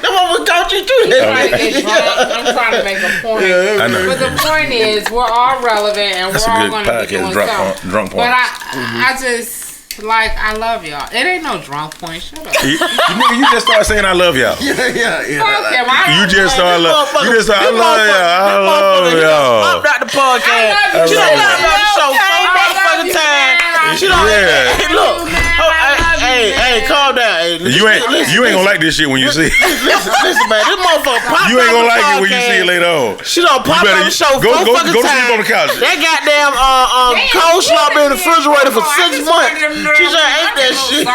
That's what we got you through. I'm trying to make a point. I know. But the point is, we're all relevant and That's we're all a going good to be doing podcast. something. Drunk point. But I just... Like, I love y'all. It ain't no drunk point. Shut up. You just started saying I love y'all. Fuck him. You just started I love y'all. Popped out the podcast. She done lied about the show so motherfucking time. She done. Hey, look. Hey, calm down. You ain't gonna like this shit when you see it. Listen, man. This motherfucker popped You ain't gonna like it when you see it later on. She done popped out the show go fucking time. to sleep on the couch. That goddamn coleslaw been in the refrigerator for 6 months. She just ate that shit.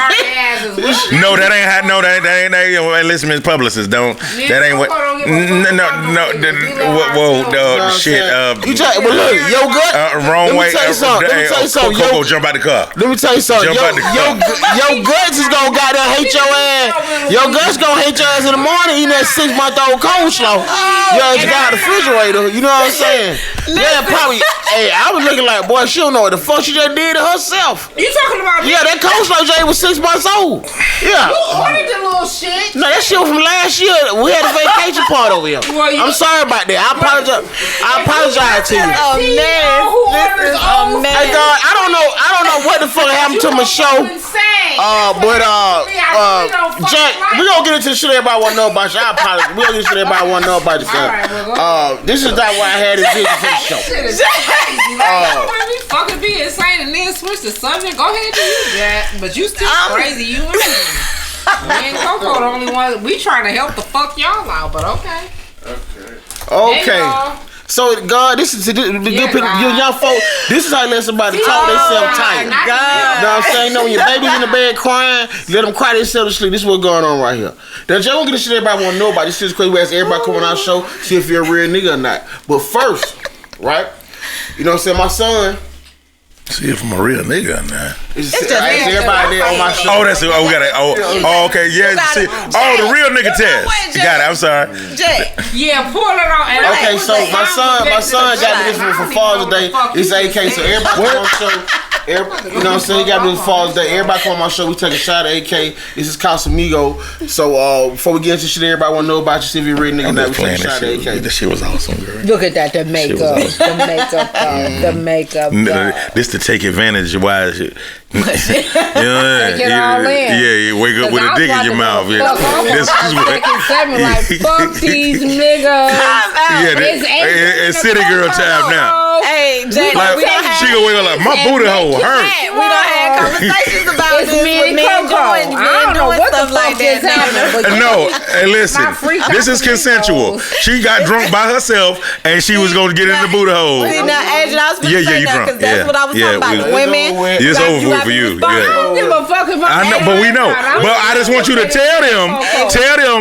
No, that ain't hot. No, that ain't. Listen, Miss Publicist, don't. That ain't what. No. Whoa, shit. You tell me, look, yo gut. Wrong way. Let me tell you something. Coco, jump out the car. Let me tell you something. Jump out the car. Yo guts is gonna goddamn hate your ass. Your guts gonna hate your ass in the morning eating that 6-month-old coleslaw. Your ass got out the refrigerator. You know what I'm saying? Yeah, probably. Hey, I was looking like, boy, she don't know what the fuck she just did to herself. You talking about? Yeah, that coleslaw Jay was 6 months old. Yeah. You ordered the little shit. No, that shit was from last year. We had a vacation part over here. I'm sorry about that. I apologize to you. Hey, God, I don't know what the fuck happened to my show. Jack, we gonna get into the shit everybody wanna know about you. I apologize. We gonna get into shit everybody wanna know about you. This is not why I had this vision for the show. We fucking be insane and then switch the subject. Go ahead and do that. But you still crazy. You and me. Me and Coco the only one. We trying to help the fuck y'all out, but okay. So, God, this is the good people, young folk. This is how you let somebody talk themselves tight. You know what I'm saying? No, when your baby's in the bed crying, you let them cry themselves to sleep. This is what's going on right here. Now, Jay won't get the shit everybody want to know about. This is crazy. We ask everybody coming on our show, see if you're a real nigga or not. But first, right? You know what I'm saying? My son, See it from a real nigga now. It's just everybody there on my show. Oh, that's we got it. Oh, okay, yeah. See, the real nigga test. Got it. I'm sorry. Yeah, pull it on. Okay, so my son got me this one for Father's Day. It's AK, so everybody come on the show. You know what I'm saying? He got me this Father's Day. Everybody come on my show. We take a shot at AK. This is Casamigo. So before we get into shit, everybody want to know about you. See if you're real nigga. Now we take a shot at AK. That shit was awesome, girl. Look at that, the makeup, the makeup. This to take advantage of why shit. Take it all in. Yeah, wake up with a dick in your mouth. Yeah, this is what. Like, fuck these niggas. It's city girl time now. Hey, Jay, like, she gonna wake up like my booty hole hurt. We done had conversations about this with men doing stuff like that. No, hey, listen, this is consensual. She got drunk by herself and she was gonna get in the booty hole. See, now, Adrian, I was you drunk. Because that's what I was talking about. Women. It's over for you. I don't give a fuck if I know, but we know. But I just want you to tell them,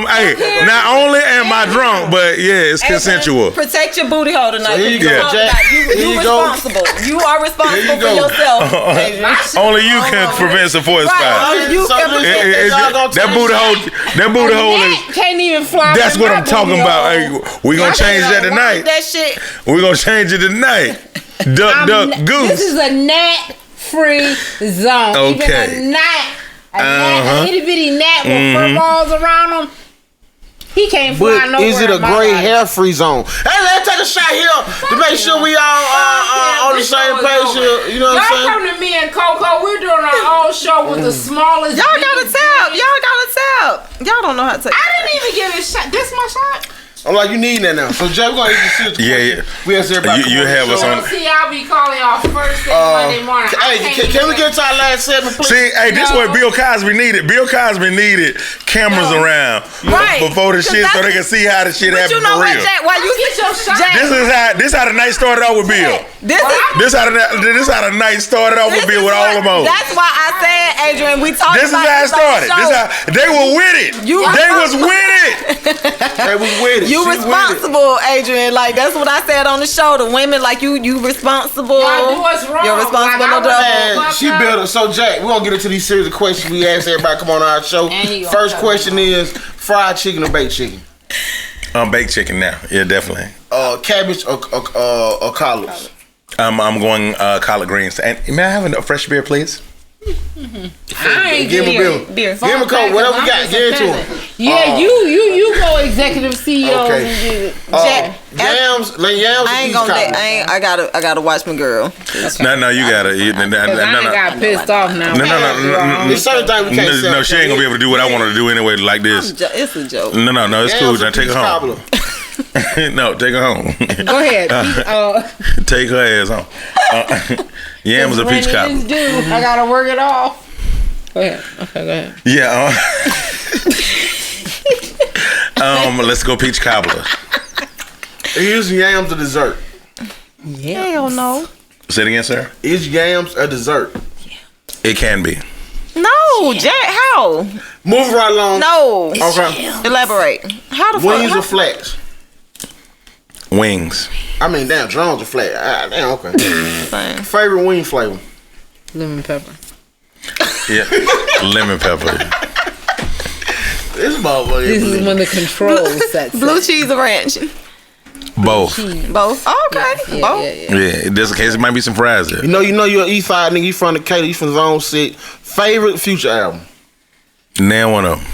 hey, not only am I drunk, but yeah, it's consensual. Protect your booty hole tonight. So here you go, Jack. You responsible. You are responsible for yourself. Only you can prevent some forest fire. That booty hole is. Can't even fly. That's what I'm talking about. Hey, we gonna change that tonight. That shit. We gonna change it tonight. Duck, goose. This is a gnat-free zone. Okay. Even a itty bitty gnat with fur balls around him. He can't fly nowhere. Is it a gray hair free zone? Hey, let's take a shot here to make sure we all on the same page here. You know what I'm saying? Y'all come to me and Coco. We're doing our own show with the smallest. Y'all gotta tap. Y'all don't know how to take. I didn't even give it a shot. This my shot. I'm like, you need that now. So, Jay, we're going to eat the yeah. We ask everybody. You have us on. See, I'll be calling y'all first thing Monday morning. Hey, can we get to our last segment, please? See, hey, this is what Bill Cosby needed. Bill Cosby needed cameras around before the shit so they can see how the shit happened for real. Jack, why you get your shot? This how the night started out with Bill. This how the night started out with Bill with all of them. That's why I said, Adrian, we talked about this. This is how it started. This how they were with it. They was with it. They was with it. You responsible, Adrian. Like, that's what I said on the show. The women, like, you responsible. Y'all do what's wrong. You're responsible. Man, she built it. So, Jack, we're going to get into these series of questions we ask everybody come on our show. First question is fried chicken or baked chicken? Baked chicken now. Yeah, definitely. Cabbage or collards? I'm going collard greens. And may I have a fresh beer, please? I ain't give him a beer. Give him a coke. Whatever we got, give it to him. Yeah, you go executive CEO. Okay. Yams. I ain't gonna. I gotta watch my girl. No, you gotta. I got pissed off now. No. There's certain things we can't say. No, she ain't gonna be able to do what I want her to do anyway, like this. It's a joke. No, it's cool. Now take her home. No, take her home. Go ahead. Take her ass home. Yams a peach cobbler. I gotta work it off. Go ahead. Okay, go ahead. Yeah. Let's go peach cobbler. Is yams a dessert? Yeah. Hell no. Say it again, sir. Is yams a dessert? It can be. No, Jack. How? Moving right along. No. Okay. Elaborate. How the fuck? Wings or flats? Wings. I mean, damn, drones are flat. Damn, okay. Favorite wing flavor? Lemon pepper. Yeah, lemon pepper. This motherfucker. This is when the control sets. Blue cheese or ranch? Both. Both. Oh, okay. Both. Yeah. There's a case. It might be some fries there. You know you're an E5 nigga. You from Decatur. You from Zone 6. Favorite Future album? Name one of them.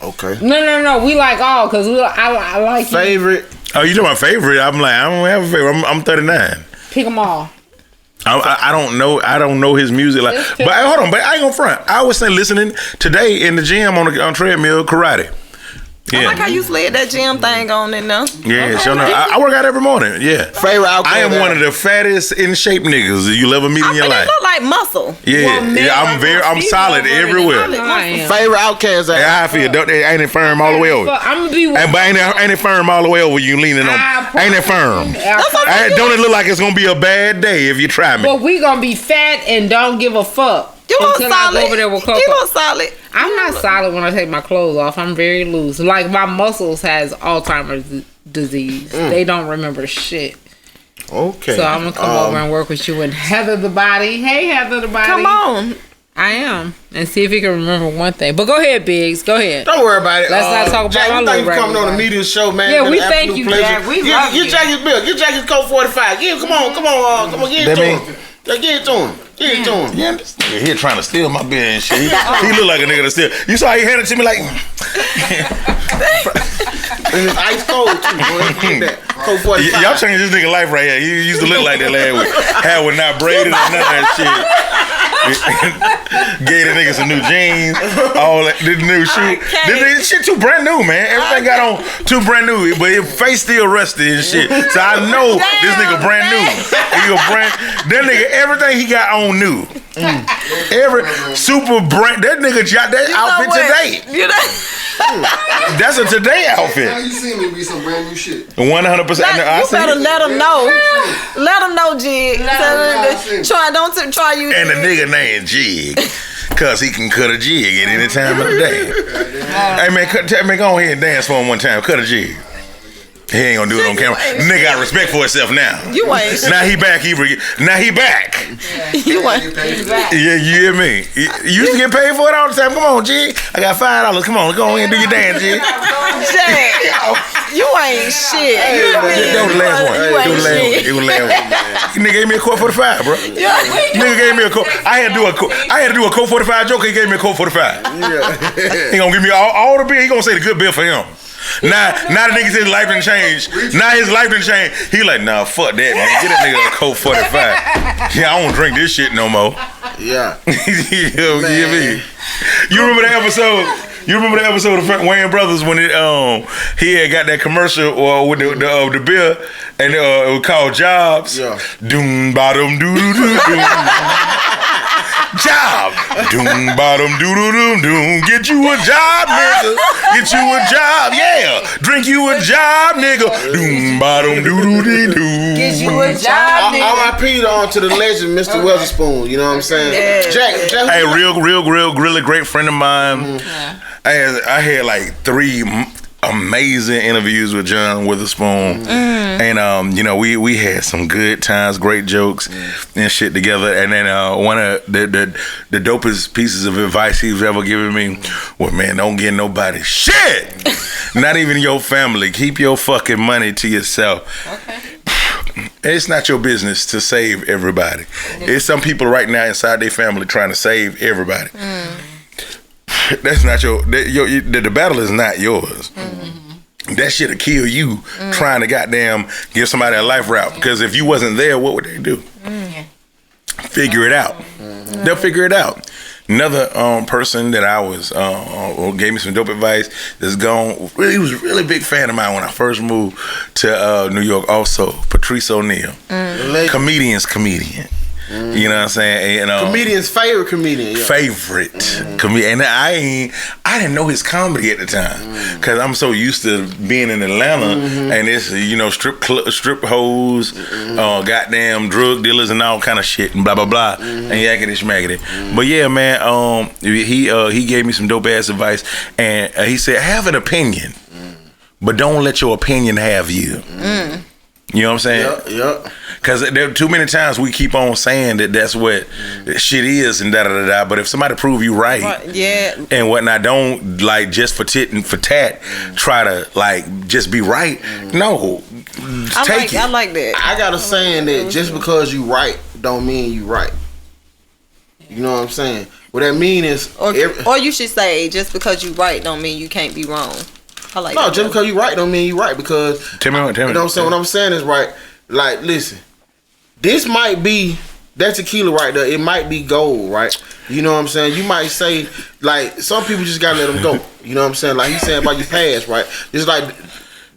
Okay. No. We like all because I like favorite. Oh, you talking about favorite? I'm like, I don't have a favorite. I'm 39. Pick them all. I don't know. I don't know his music like. But hold on. But I ain't gonna front. I was listening today in the gym on treadmill karate. Yeah. I like how you slid that gym thing on in there. Yeah, sure enough. I work out every morning. Yeah. Favorite alcohol? I am one of the fattest in shape niggas you'll ever meet in your life. It look like muscle. Yeah, I'm solid everywhere. Favorite Outcast album? How I feel. Ain't it firm all the way over? I'm gonna be. But ain't it firm all the way over? You leaning on? Ain't it firm? Don't it look like it's gonna be a bad day if you try me? But we gonna be fat and don't give a fuck. You look solid. I go over there with Coco. You look solid. I'm not solid when I take my clothes off. I'm very loose. Like my muscles has Alzheimer's disease. They don't remember shit. Okay. So I'm gonna come over and work with you and Heather the Body. Hey, Heather the Body. Come on. I am. And see if you can remember one thing. But go ahead, Biggz. Go ahead. Don't worry about it. Let's not talk about Jack, my we little thank you for coming on the regular. media show, man. Yeah, It's we been an thank absolute you, pleasure. Jack. We love Get you. Jack his bill. Get Jack his Coke 45. Come on, get it to him. Get it to him. Get it to him. Yeah, this nigga here trying to steal my beer and shit. He look like a nigga to steal. You saw how he handed it to me like. And it's ice cold too, boy. Get that. Coke 45. Y'all changed this nigga life right here. He used to look like that last week. Hair was not braided or none of that shit. Gave the nigga some new jeans, all that, the new shoe. This shit too brand new, man. Everything got on too brand new, but his face still rusty and shit. So I know this nigga brand new. That nigga, everything he got on new. Every super brand. That nigga got that outfit today. You know? That's a today outfit. Now you see me be some brand new shit. 100%. You better let them know. Let them know, Jig. Try you. And the nigga named Jig. Cause he can cut a jig at any time of the day. Hey man, go ahead and dance for him one time. Cut a jig. He ain't gonna do it on camera. Nigga got respect for himself now. You ain't. Now he back. Now he back. You ain't. Yeah, you hear me? You used to get paid for it all the time. Come on, Jig. I got $5. Come on, go ahead and do your dance, Jig. Jack, you ain't shit. That was the last one. You ain't shit. It was the last one. Nigga gave me a quote 45, bro. Nigga gave me a quote. I had to do a quote 45 joke. He gave me a quote 45. He gonna give me all the bill. He gonna say the good bill for him. Now the nigga said his life didn't change. Now his life didn't change. He like, nah, fuck that, man. Get that nigga a Coke 45. Yeah, I don't drink this shit no more. Yeah. You me. You remember the episode? You remember the episode of Wayne Brothers when he had got that commercial with the beer and it was called Jobs. Yeah. Doom bottom doo doo doo doom. Job. Doom bottom doo doo doo doom. Get you a job, nigga. Get you a job, yeah. Drink you a job, nigga. Doom bottom doo doo doo doo. Get you a job, nigga. R.I.P. on to the legend, Mr. Weatherspoon. You know what I'm saying? Yeah. Jack. Hey, really great friend of mine. I had like 3 amazing interviews with John Witherspoon, and we had some good times, great jokes and shit together. And then one of the dopest pieces of advice he's ever given me was, man, don't get nobody shit, not even your family. Keep your fucking money to yourself. Okay. It's not your business to save everybody. It's some people right now inside their family trying to save everybody. That's not the battle is not yours. That shit'll kill you trying to goddamn give somebody a life route. Because if you wasn't there, what would they do? Figure it out. They'll figure it out. Another person that I was gave me some dope advice that's gone. He was a really big fan of mine when I first moved to New York. Also, Patrice O'Neal, comedian. You know what I'm saying? And, comedian's favorite comedian. Yeah. Comedian. And I didn't know his comedy at the time because I'm so used to being in Atlanta and it's strip hoes, goddamn drug dealers and all kind of shit and blah blah blah and yakety schmackety. But yeah, man, he gave me some dope ass advice and he said, have an opinion, but don't let your opinion have you. You know what I'm saying? Yep. Because there are too many times we keep on saying that that's what shit is and da-da-da-da. But if somebody prove you right and whatnot, don't like just for tit and for tat try to like just be right. No. Take it. I like that. I got a saying that just because you right don't mean you right. You know what I'm saying? What that mean is... Or you should say, just because you right don't mean you can't be wrong. I like no, that. just because you right don't mean you right because... Tell me. You know what I'm saying? What I'm saying is right. Like, listen. This might be... That tequila right there, it might be gold, right? You know what I'm saying? You might say, like, some people just gotta let them go. You know what I'm saying? Like he's saying about your past, right? It's like...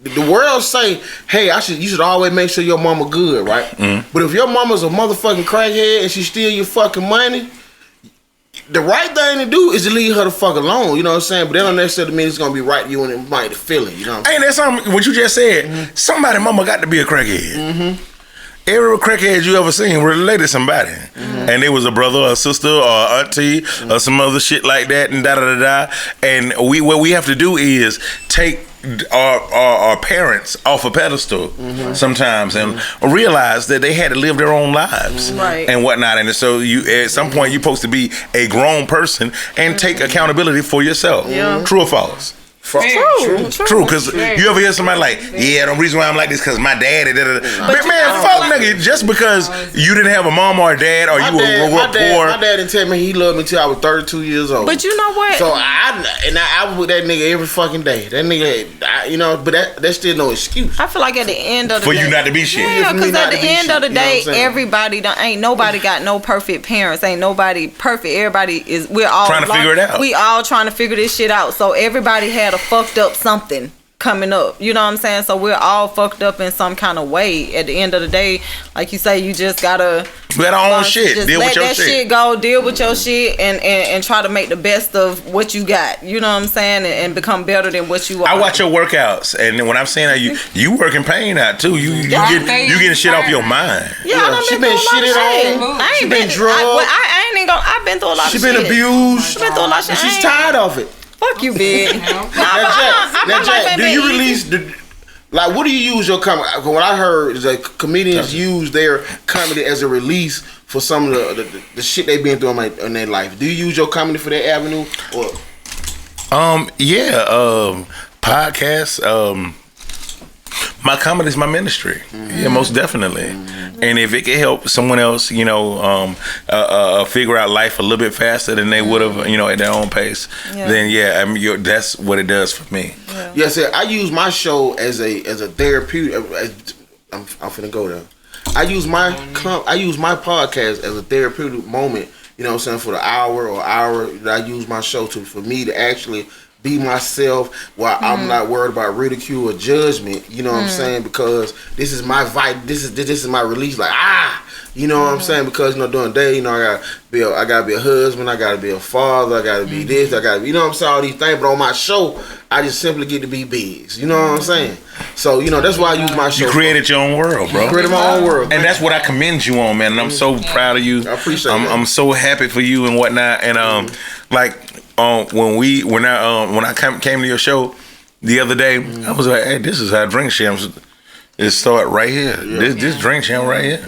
The world say, hey, you should always make sure your mama good, right? But if your mama's a motherfucking crackhead and she steal your fucking money... The right thing to do is to leave her the fuck alone, you know what I'm saying? But that don't necessarily mean it's gonna be right to you and it might feel it, you know what I'm saying? Ain't that something, what you just said, somebody mama got to be a crackhead. Every crackhead you ever seen related to somebody. And it was a brother or a sister or a auntie or some other shit like that and da-da-da-da. And what we have to do is take our parents off a pedestal sometimes, and realize that they had to live their own lives and whatnot. And so you, at some point, you're supposed to be a grown person and take accountability for yourself. True or false? True. Because you ever hear somebody like, yeah, the reason why I'm like this because my daddy. Man, fuck nigga. Just because you didn't have a mom or a dad, or you were poor. My dad didn't tell me he loved me till I was 32 years old. But you know what? So I was with that nigga every fucking day. That nigga, but that's still no excuse. I feel like at the end of the for day, you not to be shit. Yeah, because at the end of the day, everybody ain't nobody got no perfect parents. Ain't nobody perfect. Everybody we're all trying to figure it out. We all trying to figure this shit out. So everybody had a fucked up something coming up. You know what I'm saying? So we're all fucked up in some kind of way. At the end of the day, like you say, you just gotta let our own shit. Deal with your shit. Let that shit go. Deal with your shit and try to make the best of what you got. You know what I'm saying? And become better than what you are. I watch your workouts, and when I'm saying that you working pain out too. You getting shit off your mind. Yeah, she been shitted on. I ain't been drugged. I ain't even gonna. I've been through a lot of shit. She been abused. She been through a lot of shit. She's tired of it. Fuck you, big. Now, Jack, do you release what do you use your comedy? What I heard is that comedians use their comedy as a release for some of the shit they been through in their life. Do you use your comedy for that avenue? Or podcasts. My comedy is my ministry. Yeah, most definitely. And if it can help someone else, figure out life a little bit faster than they would have, at their own pace, then that's what it does for me. Yes, I use my show as a therapeutic. I'm finna go there. I use my podcast as a therapeutic moment. You know what I'm saying, for the hour that I use my show for me to actually be myself while I'm not worried about ridicule or judgment. You know what I'm saying? Because this is my this is my release. Like you know what I'm saying? Because during the day, I gotta be a husband, I gotta be a father, I gotta be this, I gotta be, what I'm saying, all these things. But on my show, I just simply get to be Biggz. You know what I'm saying? So that's why I use my show. You created your own world, bro. I created my own world, and that's what I commend you on, man. And I'm so proud of you. I appreciate it. I'm so happy for you and whatnot. And when I came to your show the other day, I was like, hey, this is how drink champs it start right here. This drink champ right here.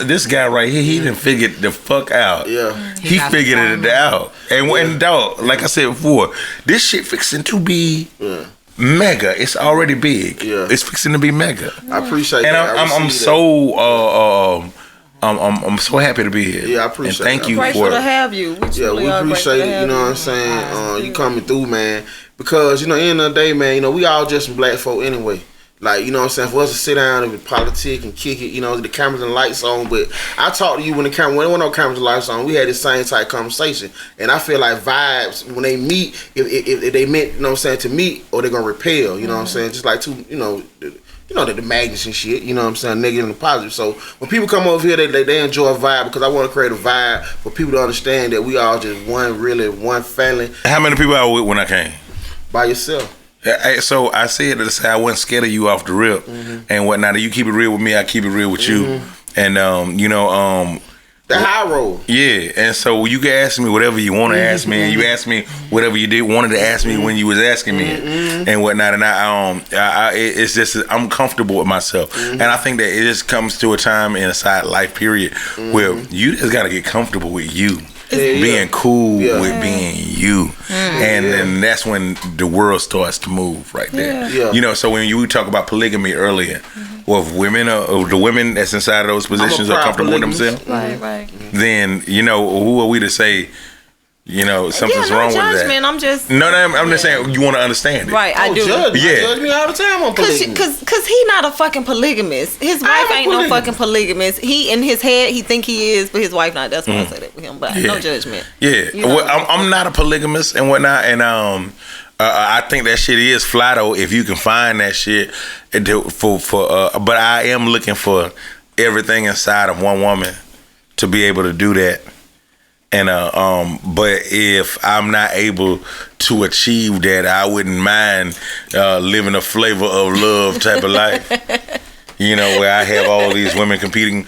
This guy right here, he done figured the fuck out. He figured it out. And dog, like I said before, this shit fixing to be mega. It's already big. It's fixing to be mega. I appreciate and that. I'm so happy to be here. Yeah, I appreciate it. And thank you grateful for to have you. We appreciate it. You know what I'm saying? You coming through, man. Because at the end of the day, man, we all just some black folk anyway. Like, you know what I'm saying? For us to sit down and politic and kick it, the cameras and lights on. But I talked to you when there were no cameras and lights on. We had the same type conversation. And I feel like vibes, when they meet, if they meant, to meet, or they're going to repel, you know what I'm saying? Just like two, the magnets and shit, you know what I'm saying, negative and positive. So when people come over here, they enjoy a vibe, because I want to create a vibe for people to understand that we all just one family. How many people I was with when I came? By yourself. So I said that I wasn't scared of you off the rip and whatnot. You keep it real with me, I keep it real with you. And the high road. Yeah, and so you can ask me whatever you want to ask me, and you ask me whatever you wanted to ask me when you was asking me and whatnot. And it's just I'm comfortable with myself, and I think that it just comes to a time in a side life period where you just gotta get comfortable with you. Being cool with being you, and then that's when the world starts to move right there. So when you talk about polygamy earlier, well, if women the women that's inside of those positions are comfortable with themselves, right. Then who are we to say something's wrong with that? I'm just I'm just saying you want to understand it, right? I do. Judge me all the time on polygamy. Cause he not a fucking polygamist. His wife ain't no fucking polygamist. He in his head he think he is, but his wife not. That's why I say that with him. But no judgment. Yeah, well, I'm not a polygamist and whatnot, and I think that shit is fly though if you can find that shit but I am looking for everything inside of one woman to be able to do that. And but if I'm not able to achieve that, I wouldn't mind living a flavor of love type of life. Where I have all these women competing,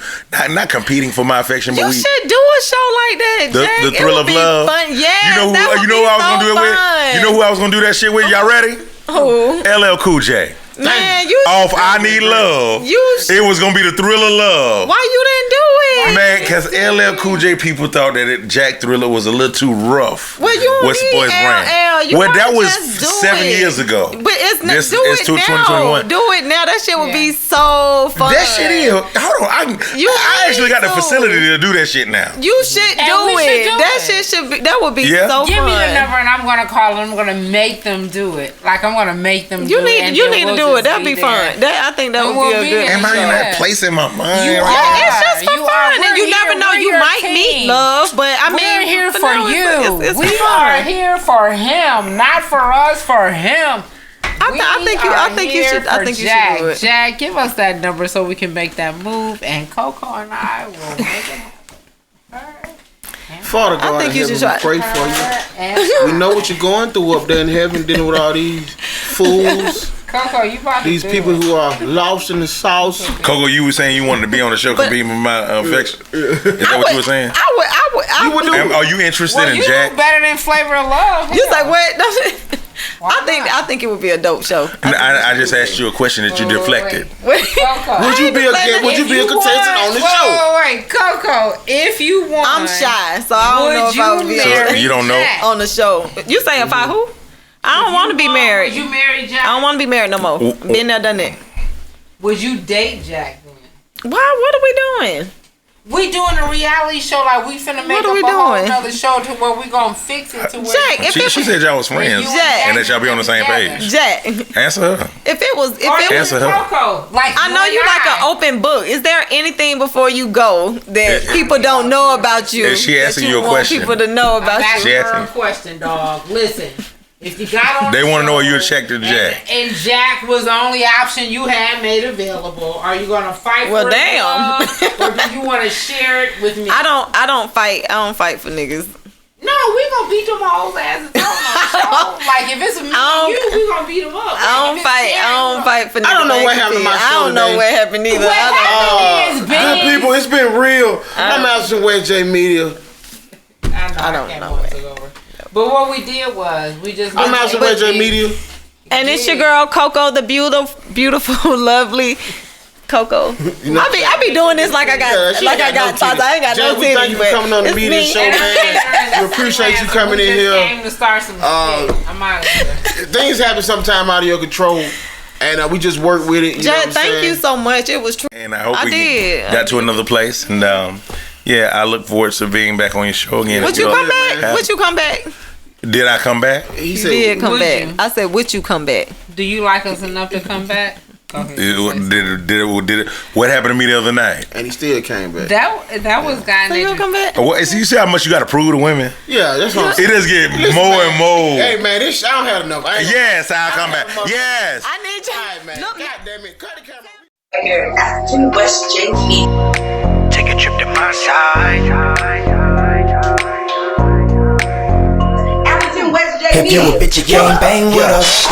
not competing for my affection, but you should do a show like that. Jake. The thrill of love. Fun. Yeah, you know who I was gonna do it with? You know who I was gonna do that shit with? Y'all ready? Who? LL Cool J. Man, you Off I Need Love. It was gonna be the Thriller Love. Why you didn't do it? Man, because LL Cool J people thought that Jack Thriller was a little too rough. Well, you with need Sports Brand. LL. Well, that was 7 years ago. But it's not. This Do is it to now. 2021. Do it now. That shit would be so fun. That shit is. Hold on, I actually got the facility to do that shit now. You should do we it. should do That it. shit should be. That would be Yeah. so Give fun. me the number and I'm gonna call them. I'm gonna make them do it. Like I'm gonna make them. You do it, and need then to we'll do it. just That'd be there. fun. I think that And would we'll be a be good. there. Am I in Yeah. that place in my mind? You right? are. It's just for You fun, are. and We're you here. never know. We're You your might team. meet love, but I mean, We're here but for no, you. It's We fun. are here for him, not for us. For him. I think you should. I think you Jack. should do it. Jack, give us that number so we can make that move, and Coco and I will make it happen. Father God think in you heaven, should we try. pray for you. And We know what you're going through up there in heaven, dealing with all these fools, Coco, you about to these do people it. who are lost in the sauce. Coco, you were saying you wanted to be on the show because be my affection. Is that what you were saying? I would do. Are you interested Well, in you Jack? do better than Flavor of Love. You Hell. like what? Why I think it would be a dope show. I just asked you a question that you deflected. Coco. Would you be a contestant on the show? Wait, Coco, if you want, I'm shy, so I don't know if I would be So you don't know? on the show. You saying if I who? I don't want to be married. Would you marry Jack? I don't want to be married no more. Been there, done that. Would you date Jack then? Why? What are we doing? We doing a reality show like we finna make What are up we a whole doing? another show to where we gonna fix it to where Jack, if She said y'all was friends Jack. and that y'all be on the same page. Jack, Answer her. if it was, or you Answer and her. Coco. Like I know you like an open book. Is there anything before you go that people don't know about you? Is she that asking you a want question? people to know about That's you? She her asking. a question, dog. Listen, if you got on They the want to know show are you attracted to Jack. and Jack was the only option you had made available, are you gonna fight Well, for damn. it, or do you want to share it with me? I don't fight for niggas. No, we gonna beat them hoes ass and tell them on the show. Like if it's me and you, we gonna beat them up. Like, I don't fight for niggas. I don't know what happened to my I show don't know today. what happened either. What I happened is Good Biggz. people, it's been real. I'm asking West J Media. I don't can't know wait to go over. But what we did was we just. I'm asking West J Media. And it's your girl Coco, the beautiful, lovely Coco. I be doing this like I got she ain't no thoughts. titties. I ain't got Jay, no we thank you for titties, coming on the it's media me. show, man. We appreciate you coming in here. Came to start some shit. I'm out of here. Things happen sometime out of your control, and we just work with it. You know what I'm Thank you saying? so much. It was true. And I hope I we did. got to another place. And yeah, I look forward to being back on your show again. Would you come back? Yeah. Would you come back? Did I come back? He You said, did come would back. you? I said, would you come back? Do you like us enough to come back? Did it, what happened to me the other night? and he still came back. That was guy So you gonna come back? What, you see how much you got to prove to women? Yeah, that's what I'm saying. It just get Listen, more man. and more. Hey man, this I don't have enough. I ain't Yes, I'll come back. Yes. I need you. All right, man. Look, God damn it. Cut the camera. Here, African West J Feet. Take a trip to my side. African West J If you a Feet. bitch, you can't bang with us.